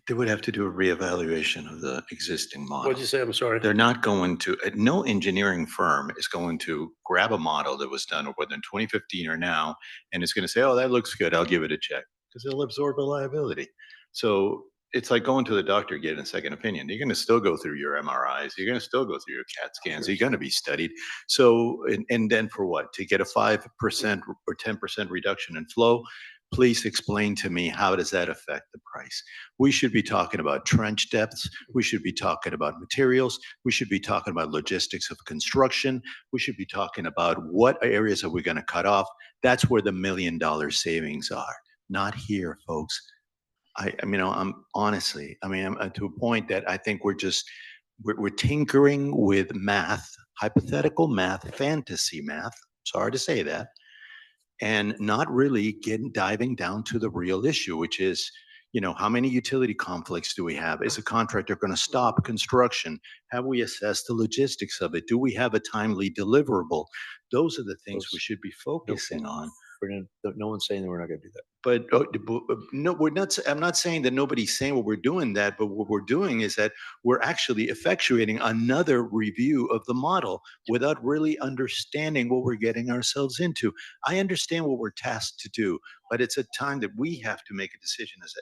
They would have to do a reevaluation of the existing model. What'd you say? I'm sorry. They're not going to, no engineering firm is going to grab a model that was done whether in 2015 or now, and it's going to say, oh, that looks good, I'll give it a check, because it'll absorb a liability. So it's like going to the doctor, getting a second opinion. You're going to still go through your MRIs, you're going to still go through your CAT scans, you're going to be studied. So, and then for what? To get a 5% or 10% reduction in flow? Please explain to me, how does that affect the price? We should be talking about trench depths. We should be talking about materials. We should be talking about logistics of construction. We should be talking about what areas are we going to cut off. That's where the $1 million savings are, not here, folks. I mean, I'm honestly, I mean, I'm to a point that I think we're tinkering with math, hypothetical math, fantasy math. Sorry to say that. And not really diving down to the real issue, which is, you know, how many utility conflicts do we have? Is a contractor going to stop construction? Have we assessed the logistics of it? Do we have a timely deliverable? Those are the things we should be focusing on. No one's saying that we're not going to do that. But no, we're not. I'm not saying that nobody's saying what we're doing that, but what we're doing is that we're actually effectuating another review of the model without really understanding what we're getting ourselves into. I understand what we're tasked to do, but it's a time that we have to make a decision as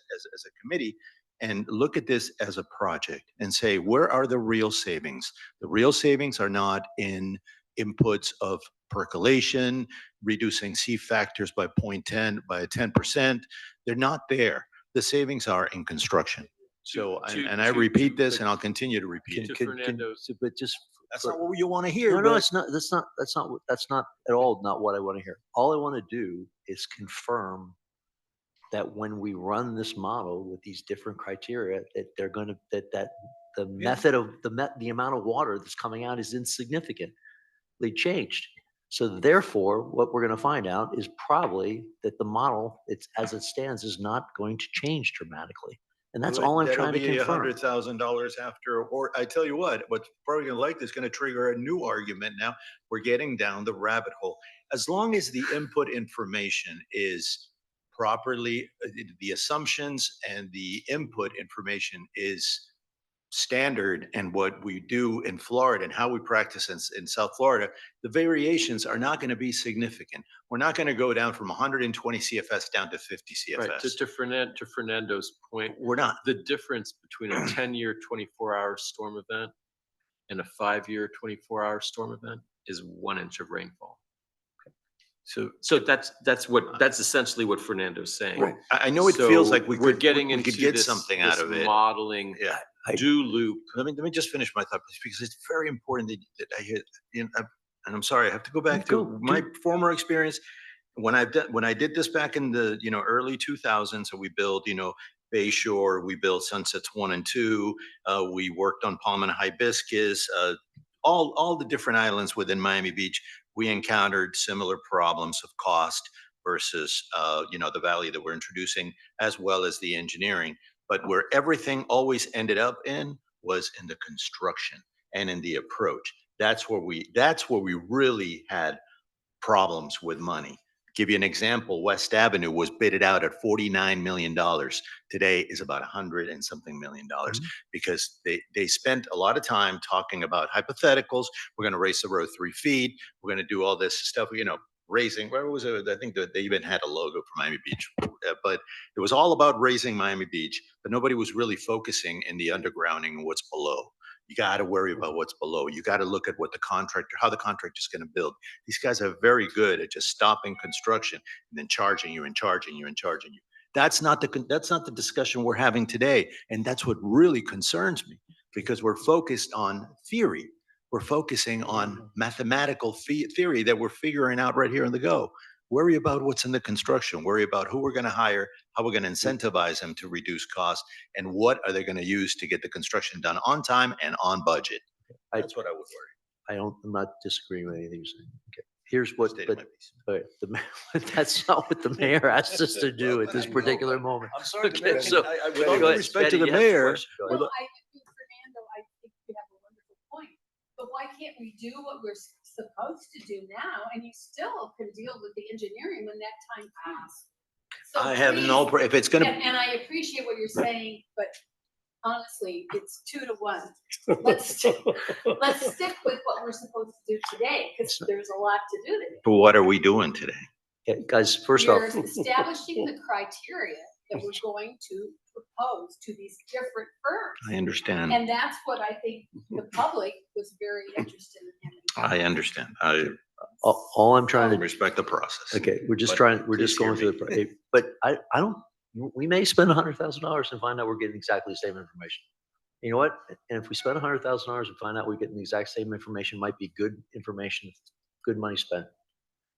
a committee and look at this as a project and say, where are the real savings? The real savings are not in inputs of percolation, reducing C factors by 10%. They're not there. The savings are in construction. So, and I repeat this and I'll continue to repeat it. To Fernando's, But just. That's not what you want to hear. No, no, but- it's not, that's not at all not what I want to hear. All I want to do is confirm that when we run this model with these different criteria, that they're going to, that the method of, the amount of water that's coming out is insignificantly changed. So therefore, what we're going to find out is probably that the model, as it stands, is not going to change dramatically. And that's all I'm trying to confirm. $100,000 after, or I tell you what's probably going to like this is going to trigger a new argument. Now we're getting down the rabbit hole. As long as the input information is properly, the assumptions and the input information is standard and what we do in Florida and how we practice in South Florida, the variations are not going to be significant. We're not going to go down from 120 CFS down to 50 Right, CFS. to Fernando's point, We're not. the difference between a 10-year, 24-hour storm event and a 5-year, 24-hour storm event is 1 inch of rainfall. So that's essentially what Fernando's saying. Right. I know it feels So like we're getting we into could get this- something this out of it. modeling Yeah. do loop. Let me just finish my thought, please, because it's very important that I hear, and I'm sorry, I have to go back to my former experience. When I did this back in the, early 2000s, so we built, Bayshore, we built Sunsets 1 and 2, we worked on Palm and Hibiscus, all the different islands within Miami Beach, we encountered similar problems of cost versus, the value that we're introducing, as well as the engineering. But where everything always ended up in was in the construction and in the approach. That's where we really had problems with money. Give you an example, West Avenue was bidded out at $49 million. Today is about $100 and something million, because they spent a lot of time talking about hypotheticals. We're going to raise the road 3 feet. We're going to do all this stuff, raising, where was it? I think that they even had a logo for Miami Beach, but it was all about raising Miami Beach, but nobody was really focusing in the undergrounding and what's below. You got to worry about what's below. You got to look at how the contractor is going to build. These guys are very good at just stopping construction and then charging you and charging you and charging you. That's not the discussion we're having today. And that's what really concerns me, because we're focused on theory. We're focusing on mathematical theory that we're figuring out right here on the go. Worry about what's in the construction. Worry about who we're going to hire, how we're going to incentivize them to reduce costs, and what are they going to use to get the construction done on time and on budget. That's what I would worry. I'm not disagreeing with anything you're saying. Okay. Here's what, Stated my piece. all right, that's not what the mayor asked us to do at this particular moment. I'm sorry, Okay, so with all go due ahead, respect to Betty, the you have mayor, question. Go Well, ahead. Fernando, I think you have a wonderful point, but why can't we do what we're supposed to do now, and you still can deal with the engineering when that time comes? So I have no, please- if it's going to, And I appreciate what you're saying, but honestly, it's 2 to 1. Let's stick with what we're supposed to do today, because there's a lot to do today. what are we doing today? Okay, guys, first You're off, establishing the criteria that we're going to propose to these different firms. I understand. And that's what I think the public was very interested in. I understand. I all I'm trying to, respect the process. okay, we're just But going please hear through the, but I don't, we may spend $100,000 and find out we're getting exactly the same information. You know what? And if we spend $100,000 and find out we're getting the exact same information, might be good information, good money spent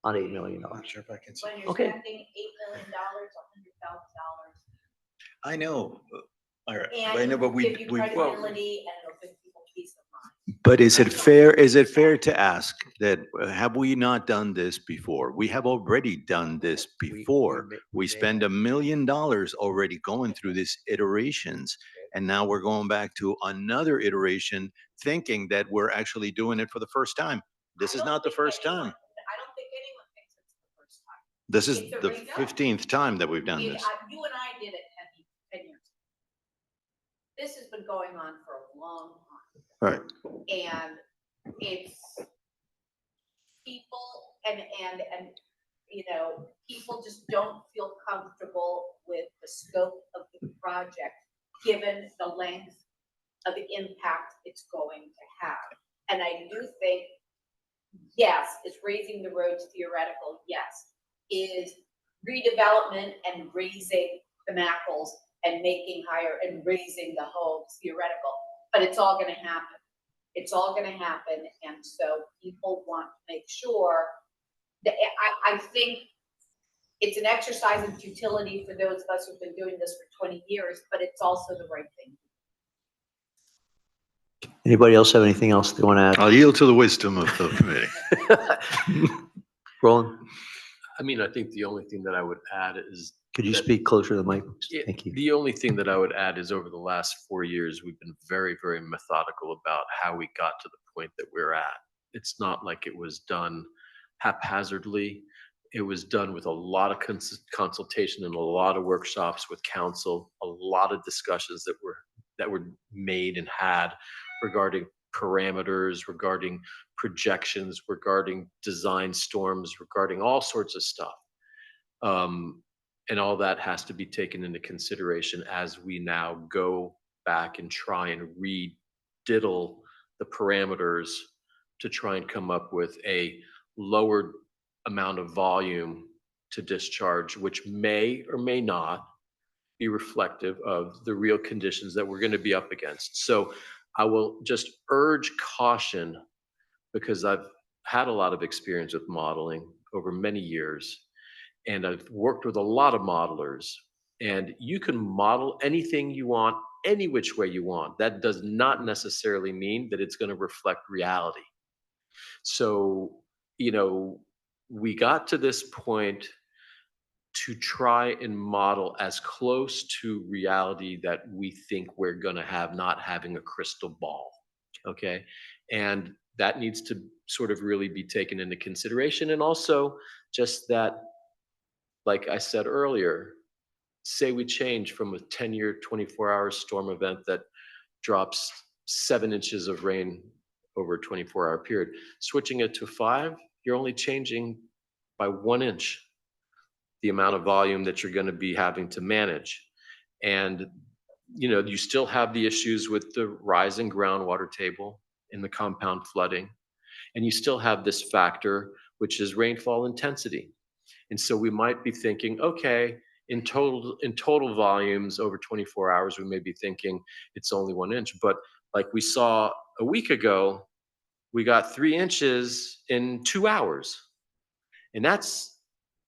on $8 million. I'm not sure if I can. When you're Okay. spending $8 million, $100,000. I know. All right. And I know, but give you we, credibility and it'll give people peace of mind. but is it fair to ask that, have we not done this before? We have already done this before. We spend $1 million already going through these iterations. And now we're going back to another iteration, thinking that we're actually doing it for the first time. This is not the first time. I don't think anyone thinks it's the first time. This is It's the already done. 15th time that we've done You this. and I did it 10 years ago. This has been going on for a long time. Right. And it's people and people just don't feel comfortable with the scope of the project, given the length of the impact it's going to have. And I do think, yes, is raising the roads theoretical? Yes. Is redevelopment and raising the Mackles and making higher and raising the homes theoretical? But it's all going to happen. It's all going to happen. And so people want to make sure that I think it's an exercise in futility for those of us who've been doing this for 20 years, but it's also the right thing. Anybody else have anything else they want to add? I'll yield to the wisdom of the committee. Roland, I mean, I think the only thing that I would add is could you that- speak closer to the mic? Yeah, Thank you. The only thing that I would add is over the last 4 years, we've been very, very methodical about how we got to the point that we're at. It's not like it was done haphazardly. It was done with a lot of consultation and a lot of workshops with council, a lot of discussions that were made and had regarding parameters, regarding projections, regarding design storms, regarding all sorts of stuff. And all that has to be taken into consideration as we now go back and try and rediddle the parameters to try and come up with a lower amount of volume to discharge, which may or may not be reflective of the real conditions that we're going to be up against. So I will just urge caution, because I've had a lot of experience with modeling over many years, and I've worked with a lot of modelers, and you can model anything you want, any which way you want. That does not necessarily mean that it's going to reflect reality. So, you know, we got to this point to try and model as close to reality that we think we're going to have, not having a crystal ball. Okay. And that needs to sort of really be taken into consideration. And also just that, like I said earlier, say we change from a 10-year, 24-hour storm event that drops 7 inches of rain over a 24-hour period, switching it to 5, you're only changing by 1 inch the amount of volume that you're going to be having to manage. And, you know, you still have the issues with the rising groundwater table and the compound flooding. And you still have this factor, which is rainfall intensity. And so we might be thinking, okay, in total volumes over 24 hours, we may be thinking it's only 1 inch. But like we saw a week ago, we got 3 inches in 2 hours. And that's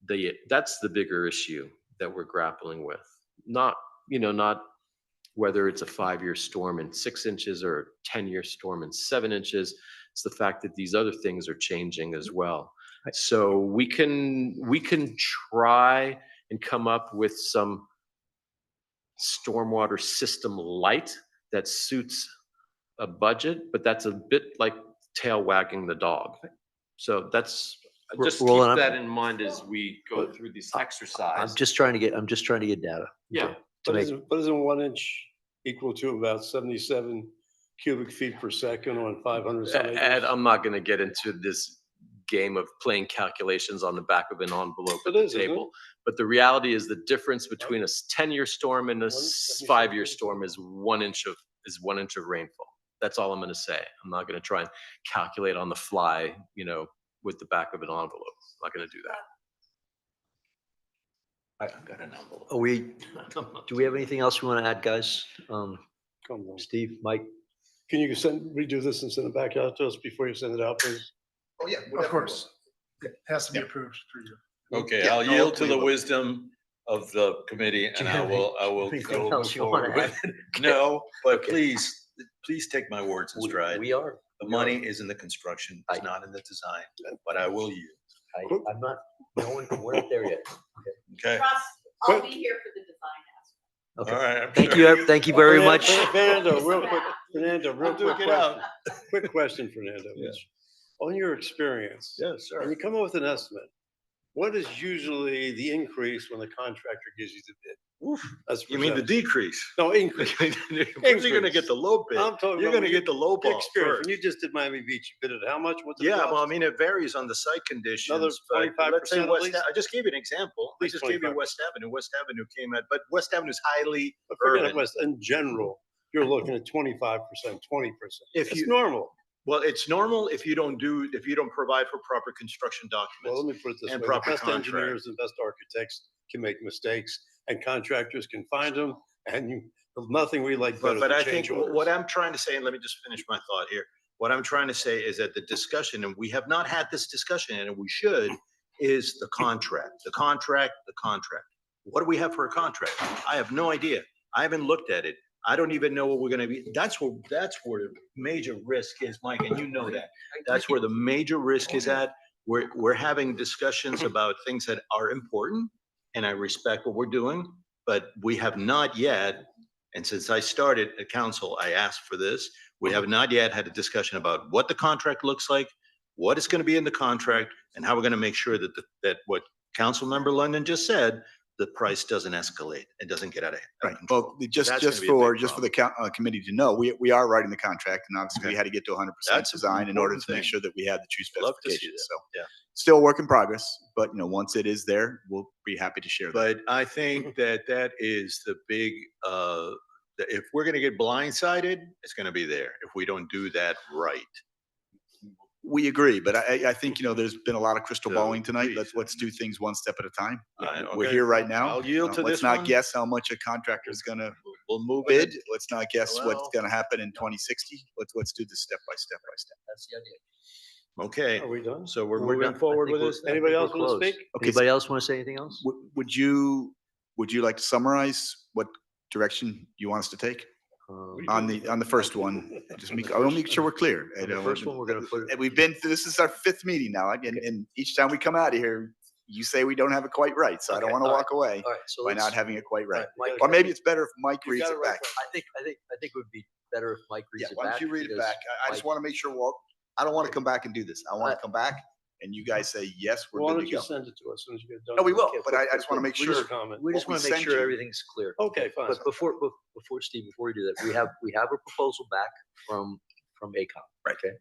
the bigger issue that we're grappling with. Not whether it's a 5-year storm and 6 inches or a 10-year storm and 7 inches. It's the fact that these other things are changing as well. So we can try and come up with some stormwater system light that suits a budget, but that's a bit like tail wagging the dog. So that's just keep Roland, that in mind as we go through this exercise. I'm just trying to get data. Yeah. to But make- isn't 1 inch equal to about 77 cubic feet per second on 500 some acres? And I'm not going to get into this game of playing calculations on the back of an envelope at It the is, isn't it? table. But the reality is the difference between a 10-year storm and a 5-year storm is 1 inch of rainfall. That's all I'm going to say. I'm not going to try and calculate on the fly, with the back of an envelope. I'm not going to do that. I've got an envelope. Do we have anything else we want to add, guys? Come on. Steve, Mike? Can you redo this and send it back out to us before you send it out, please? Oh, yeah. Of course. It has to be approved through you. Okay, Yeah, I'll no, yield to the we will. wisdom of the committee Do and you I have will anything go else you wanna forward with add? it. No, but Okay. please take my words in stride. We are. The money is in the construction, it's not in the design, but I will yield. I'm not, we're not there yet. Okay, Trust, I'll be here for the design aspect. all Okay. right. I'm Thank sure. you, thank you very much. Fernando, real quick Get out. question. Quick question, Fernando. Yeah. On your experience, Yes, when sir. you come up with an estimate, what is usually the increase when the contractor gives you the bid? As You mean the percentage? decrease? No, increase. First you're gonna get the low bid. I'm talking You're about gonna get the low ball experience. first. When you just did Miami Beach, you bid it how much? What's it Yeah, cost? well, I mean, it varies on the site conditions. Another but 25% let's say at West least? I just gave you an example. I least just gave you 25%. West Avenue. West Avenue came at, but West Avenue is highly But forget urban. West, in general, you're looking at 25%, 20%. If It's you- normal. Well, it's normal if you don't provide for proper construction Well, documents. let me put it this And way, the proper best contract. engineers and best architects can make mistakes and contractors can find them and nothing we like better But than I change think orders. what I'm trying to say, and let me just finish my thought here. What I'm trying to say is that the discussion, and we have not had this discussion, and we should, is the contract. What do we have for a contract? I have no idea. I haven't looked at it. I don't even know what we're gonna be. That's where the major risk is, Mike, and you know that. That's where the major risk is at. We're having discussions about things that are important, and I respect what we're doing, but we have not yet, and since I started at council, I asked for this. We have not yet had a discussion about what the contract looks like, what is gonna be in the contract, and how we're gonna make sure that that what Councilmember London just said, the price doesn't escalate and doesn't get out of Right. control. Well, just That's gonna be a big for the committee to know, we are writing the contract, and obviously we Okay. had to get to 100% That's an design in order important to make thing. sure that we had the true Love to see specifications. that. So Yeah. still a work in progress, but once it is there, we'll be happy to share that. But I think that is the big, if we're gonna get blindsided, it's gonna be there if we don't do that right. We agree, but I think, there's been a lot of crystal So, balling tonight. please, Let's do things one step at a time. We're Okay. here right now. I'll yield to Let's this not one. guess how much a contractor is gonna We'll move bid. it. Let's not guess what's Well- gonna happen in 2060. Let's do this step by step by step. That's the idea. Okay, Are we done? so we're We're moving done. I forward think with we're- this? I think Anybody we're else want to closed. speak? Okay, Anybody else want to say anything else? Would you like to summarize what direction you want us to take on the first one? I want to make sure we're clear. On the first one, we're gonna put it- And we've been through, this is our 5th meeting now, and each time we come out of here, you say we don't have it quite right, so I don't Okay, want to all right, walk away All right, so by let's, not having it quite right. Mike, Or maybe it's better if Mike You reads got it it right, back. I think it would be better if Mike Yeah, reads it why don't back. you read it because back? I just Mike- want to make sure, I don't want to come back and do this. I want to come back and you guys say, yes, we're Why good don't to you go. send it to us as soon as you get done? No, we will, Okay, but I just want to make We just sure. comment. We just what we want to make send sure you- everything's clear. Okay, fine. But before Steve, before we do that, we have a proposal back from ACOM. Right. Okay,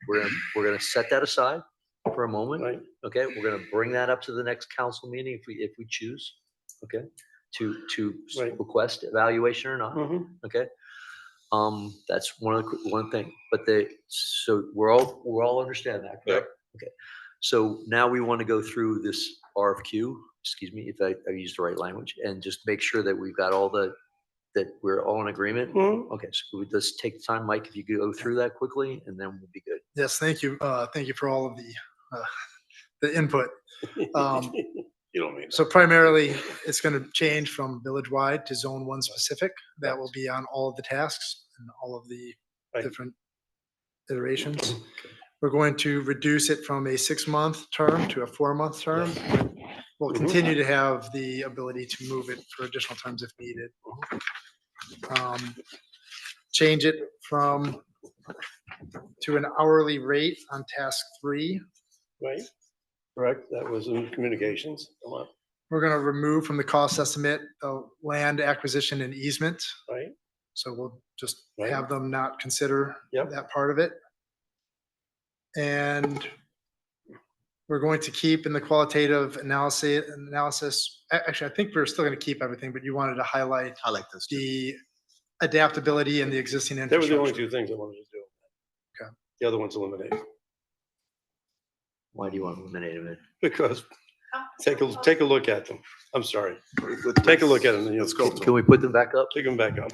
we're gonna set that aside for a moment. Right. Okay, we're gonna bring that up to the next council meeting if we choose. Okay, to Right. request evaluation or not. Mhm. Okay. That's one thing, but so we're all understand that, correct? Okay. So now we want to go through this RFQ, excuse me, if I used the right language, and just make sure that we've got that we're all in agreement. Mhm. Okay, so we just take the time, Mike, if you could go through that quickly, and then we'll be good. Yes, thank you. Thank you for all of the input. Um, You don't mean. So primarily, it's going to change from village-wide to Zone 1 specific. That will be on all of the tasks and all of the Right. different iterations. We're going to reduce it from a 6-month term to a 4-month term. We'll continue to have the ability to move it for additional terms if needed. Change it to an hourly rate on task 3. Right, correct. That was in communications. Come on, We're going to remove from the cost estimate, land acquisition and easement. right? So we'll just Right. have them not consider Yep. that part of it. And we're going to keep in the qualitative analysis, actually, I think we're still going to keep everything, but you wanted to highlight I like those two. the adaptability and the existing They were the only infrastructure. two things I wanted to do. Okay. The other one's eliminated Why do you want to eliminate it? because take a look at them. I'm sorry. Take a look at them and you'll Let's go. Can we put them back up? Pick them back up.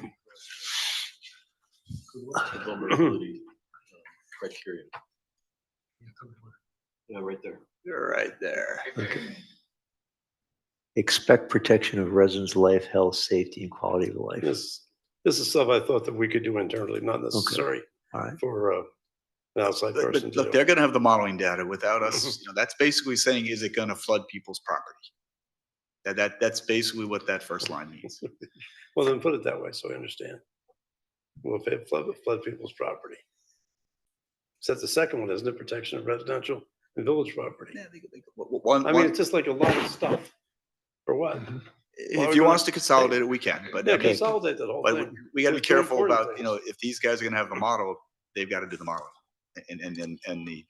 Criteria. Yeah, right there. You're right there. Expect protection of residents' life, health, safety, and quality of life. This is stuff I thought that we could do internally, not necessary All right. for an outside But person to look, do. they're gonna have the modeling data without us, that's basically saying, is it gonna flood people's property? That's basically what that first line means. Well, then put it that way, so I understand. Well, if it flood people's property. So that's the second one, isn't it? Protection of residential and village property. I mean, it's just like a lot of stuff. For what? If you want us to consolidate it, we can, but Yeah, I mean, consolidate that whole but thing. we gotta be There's two careful important about, things. if these guys are gonna have the model, they've gotta do the modeling. And the,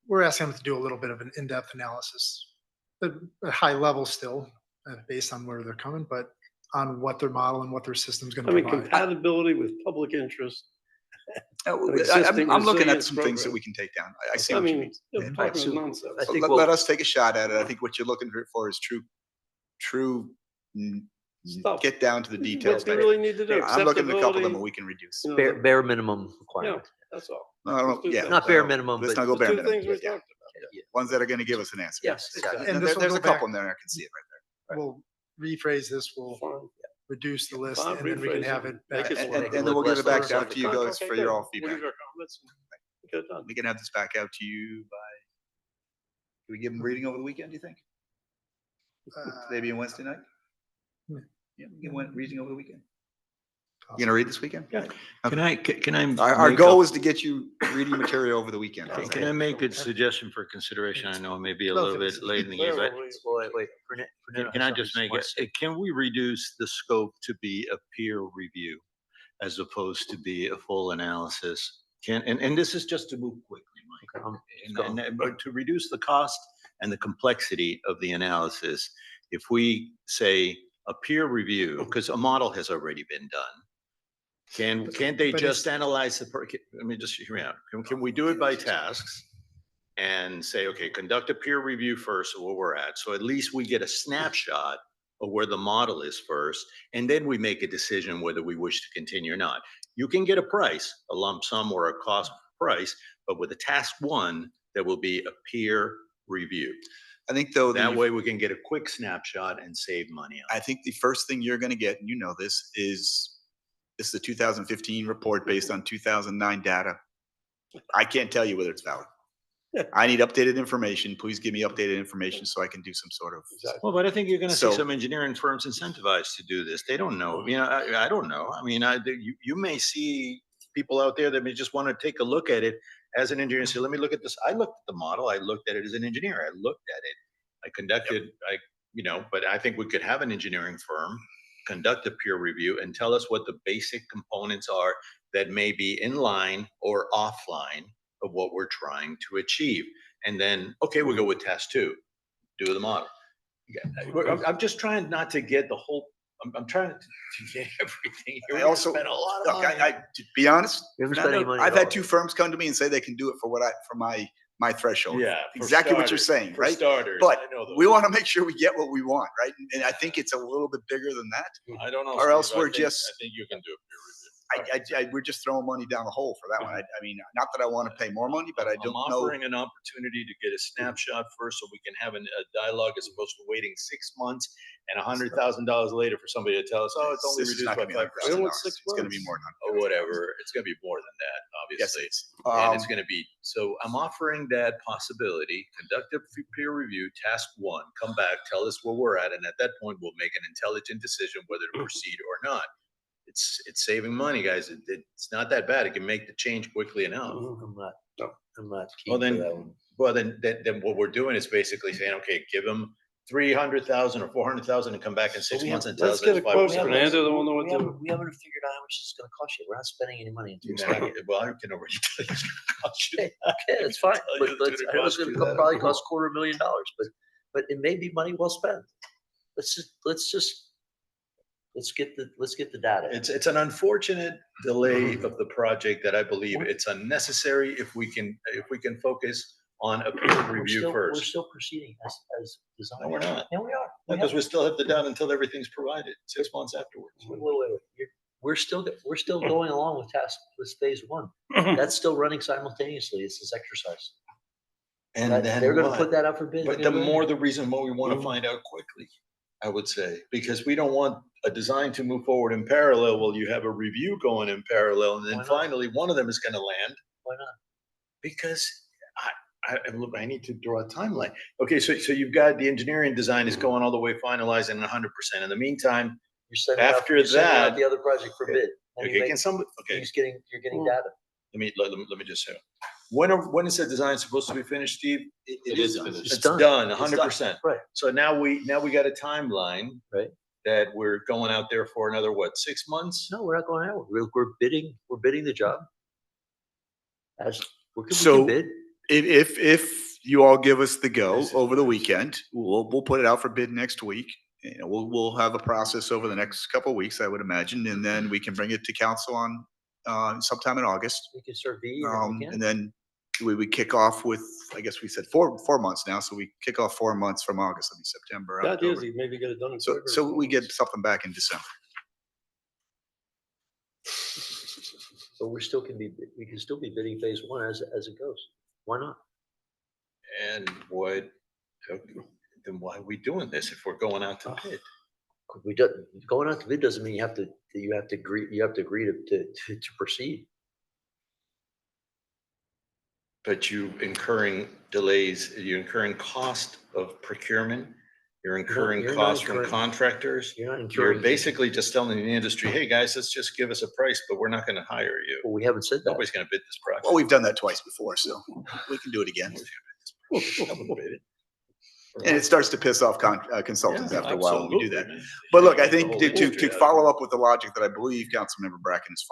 We're asking them to do a little bit of an in-depth analysis, but a high level still, based on where they're coming, but on what their model and what their system's going I to mean, provide. compatibility with public interest. existing I'm looking at resilience some things that program. we can take down. I see I what you mean, mean. you're And talking so nonsense. I think Let us take a shot at it. I think what you're looking for is true, Stuff. get down to the details. What you really need to do. I'm looking at a couple of them acceptability, that we can reduce. you know, Bare minimum Yeah, requirement. that's all. No, I don't- Let's do yeah. that. Not bare minimum, Let's but not go bare Two minimum. things we Yeah. talked Ones that are gonna give us an answer. yes, exactly. And this will There's go a couple back- in there, I can see it right We'll rephrase this, we'll about. Fine. reduce the list, Fine, and then we can rephrase have it. it Make back. it there. work. And then we'll get it back Less out to you Okay, guys for good. your all We'll feedback. give our comments and get it done. We can have this back out to you by, do we give them reading over the weekend, do you think? Maybe on Wednesday night? Yeah. Yeah, we give them reading over the weekend. You gonna read this weekend? Yeah. Can I? Our make goal a- is to get you reading material over the weekend. How's Can that? I make a suggestion for consideration? I know it may be a No, little bit late in the game, but Wait, Fernando can has I just something make he wants to it, can we reduce the scope to be a peer review as opposed to be a full analysis? And this is just to move quickly, Mike. But to reduce the cost and the complexity of the analysis, if we say a peer review, because a model has already been done, can't they But just it's- analyze let me just hear me out. Can we do it by tasks? And say, okay, conduct a peer review first of where we're at. So at least we get a snapshot of where the model is first, and then we make a decision whether we wish to continue or not. You can get a price, a lump sum or a cost price, but with a task one, there will be a peer review. I think though, That way we can get a quick snapshot and save money on I think the first thing you're gonna get, and you know this, is the 2015 report based on 2009 data. I can't tell you whether it's valid. I need updated information. Please give me updated information so I can do some sort of. Well, but I think you're gonna see So- some engineering firms incentivized to do this. They don't know, I don't know. I mean, you may see people out there that may just wanna take a look at it as an engineer and say, let me look at this. I looked at the model. I looked at it as an engineer. I looked at it. I conducted, but I think we could have an engineering firm conduct a peer review and tell us what the basic components are that may be in line or offline of what we're trying to achieve. And then, okay, we'll go with task two, do the model. I'm just trying not to get the whole, I'm trying to get everything. I also spend a lot of look, money. to be honest, We haven't spent Fernando, any money I've at had all. two firms come to me and say they can do it for my threshold. Yeah. for Exactly what you're starters- saying, for right? starters, But I know those. we want to make sure we get what we want, right? And I think it's a little bit bigger than that. I don't know. or else Steve. I we're think- just- I think you can do a peer review. We're just throwing money down the hole for that one. I mean, not that I want to pay more money, but I don't I'm know. offering an opportunity to get a snapshot first so we can have a dialogue as opposed to waiting 6 months and $100,000 later for somebody to tell us, oh, it's only This is reduced not by gonna be 5%. $100,000. It's gonna be more than Or whatever. It's gonna be more than that, Yes, obviously. it's, And it's gonna be, so I'm offering that possibility, conduct a peer review, task one, come back, tell us where we're at, and at that point, we'll make an intelligent decision whether to proceed or not. It's saving money, guys. It's not that bad. It can make the change quickly enough. I'm not Well, keen for that one. then what we're doing is basically saying, okay, give them 300,000 or 400,000 and come back in 6 we months have- and tell Let's us get it's a quote, 5%. Fernando, don't know what We to. haven't figured out how much it's gonna cost you. We're not spending any money until we Yeah, start. well, I can already tell you. it's gonna cost you. Okay, that's fine, Tell but you but it's I gonna know it's cost gonna you that. probably cost $250,000, but it may be money well spent. Let's get the data. It's an unfortunate delay of the project that I believe it's unnecessary if we can focus on a peer review We're first. still proceeding as designed. No, we're not. Yeah, we are. Because we still have the data until everything's provided, 6 months afterwards. Wait. We're still going along with phase one. That's still running simultaneously. It's this exercise. And then They're gonna what? put that up for bid. But the more the reason why we want to find out quickly, I would say, because we don't want a design to move forward in parallel while you have a review going in parallel, and Why then not? finally one of them is going to land. Why not? Because look, I need to draw a timeline. Okay, so you've got the engineering design is going all the way finalizing 100%. In the meantime, You're sending out that- the other project for bid. And okay, you're getting data. let me just say, when is the design supposed to be finished, Steve? It is finished. It's done. done, It's 100%. Right. So now we got a timeline. Right. That we're going out there for another, 6 months? No, we're not going out. We're bidding the job. We So- can bid. If you all give us the go This is over the nice. weekend, we'll put it out for bid next week. We'll have a process over the next couple of weeks, I would imagine, and then we can bring it to council on sometime in August. We can start bidding. And then we kick off with, I guess we said four months now, so we kick off 4 months from August, I mean, September, The idea is October. you maybe get it done in So February. we get something back in December. But we can still be bidding phase one as it goes. Why not? And then why are we doing this if we're going out to bid? Going out to bid doesn't mean you have to agree to proceed. But you incurring delays, you incurring cost of procurement. You're incurring you're not costs from incurring- contractors. You're not You're incurring. basically just telling the industry, hey, guys, let's just give us a price, but we're not gonna hire you. Well, we haven't said that. Nobody's gonna bid this project. Well, we've done that twice before, so we can do it again. And it starts to piss off consultants Yeah, after a while when we do absolutely, that. man. But look, I Get the think whole to industry out of follow it. up with the logic that I believe Councilmember Bracken is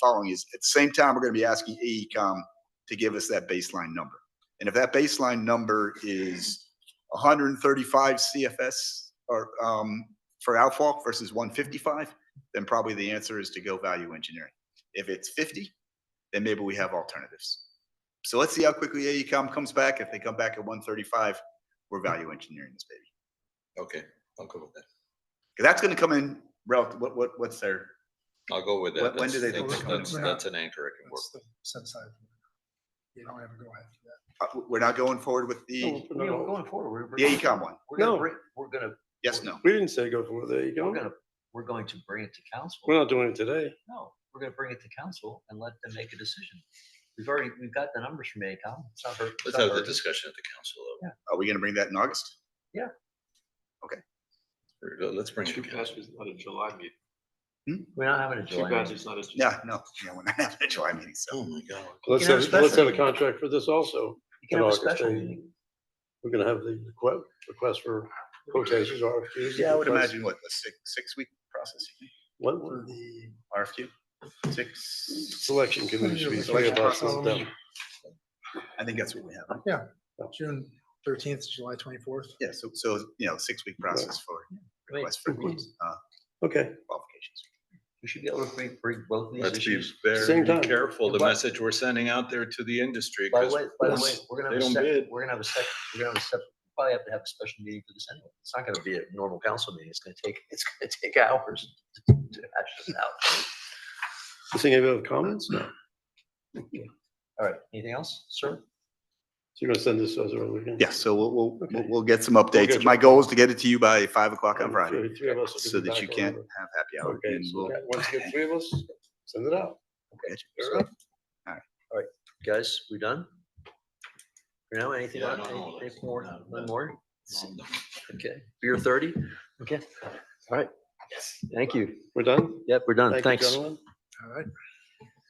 following is at the same time, we're gonna be asking AECom to give us that baseline number. And if that baseline number is 135 CFS or for outfall versus 155, then probably the answer is to go value engineering. If it's 50, then maybe we have alternatives. So let's see how quickly AECom comes back. If they come back at 135, we're value engineering this baby. Okay, I'll go with that. 'Cause that's gonna come in relative, what's their, I'll go with that. When do they think That's- they're coming that's- in? That's an anchor I can work. That's the set aside. You don't have to go ahead for that. we're not going forward with No, the We're no, going forward. the AECom one? No. We're gonna, Yes, no. We didn't say go for there you go. we're going to bring it to council. We're not doing it today. No, we're gonna bring it to council and let them make a decision. We've got the numbers from AECom. It's not hurt. Let's have the discussion at the council. Yeah. Are we gonna bring that in August? Let's bring it to council. not a July meeting. We're not having a July meeting. not a. Yeah, no, yeah, we're not having a July meeting, so. Oh, my God. Let's can have a have, let's special have a contract for this also. You can have a August, special eh? meeting. We're gonna have the request for quotations, RFQs. Yeah, I would requests. imagine what, a six-week process, you What, For the think? RFQ? Six, selection committee should be three of us and them. I think that's what we have. June 13th, July 24th. Yeah, so, 6-week process for Wait, request for Okay, qualifications. We should be able to bring both of these Let's be issues. Same very time. careful, the But- message we're sending out there to the industry. By the 'cause way, once we're gonna they have a don't second, bid, we're gonna have a second, probably have to have a special meeting for this anyway. It's not gonna be a normal council meeting. It's gonna take hours to hash this out. you think anybody have comments? No. All right, anything else, sir? So you're gonna send this to us early again? Yeah, so Okay. we'll get some get updates. you- My goal is to get it to you by 5 o'clock on Friday, Three of us will so be that back you or can't whatever. have happy hour. Okay, and so we'll- once you get three of us, send it out. Okay. Fair enough. Guys, we done? For now, anything Yeah, else? no, Anything more? One more? No. Okay, beer 30? Okay, all right. Thank you. We're done? Yep, we're done. Thank you, Thanks. gentlemen. All right.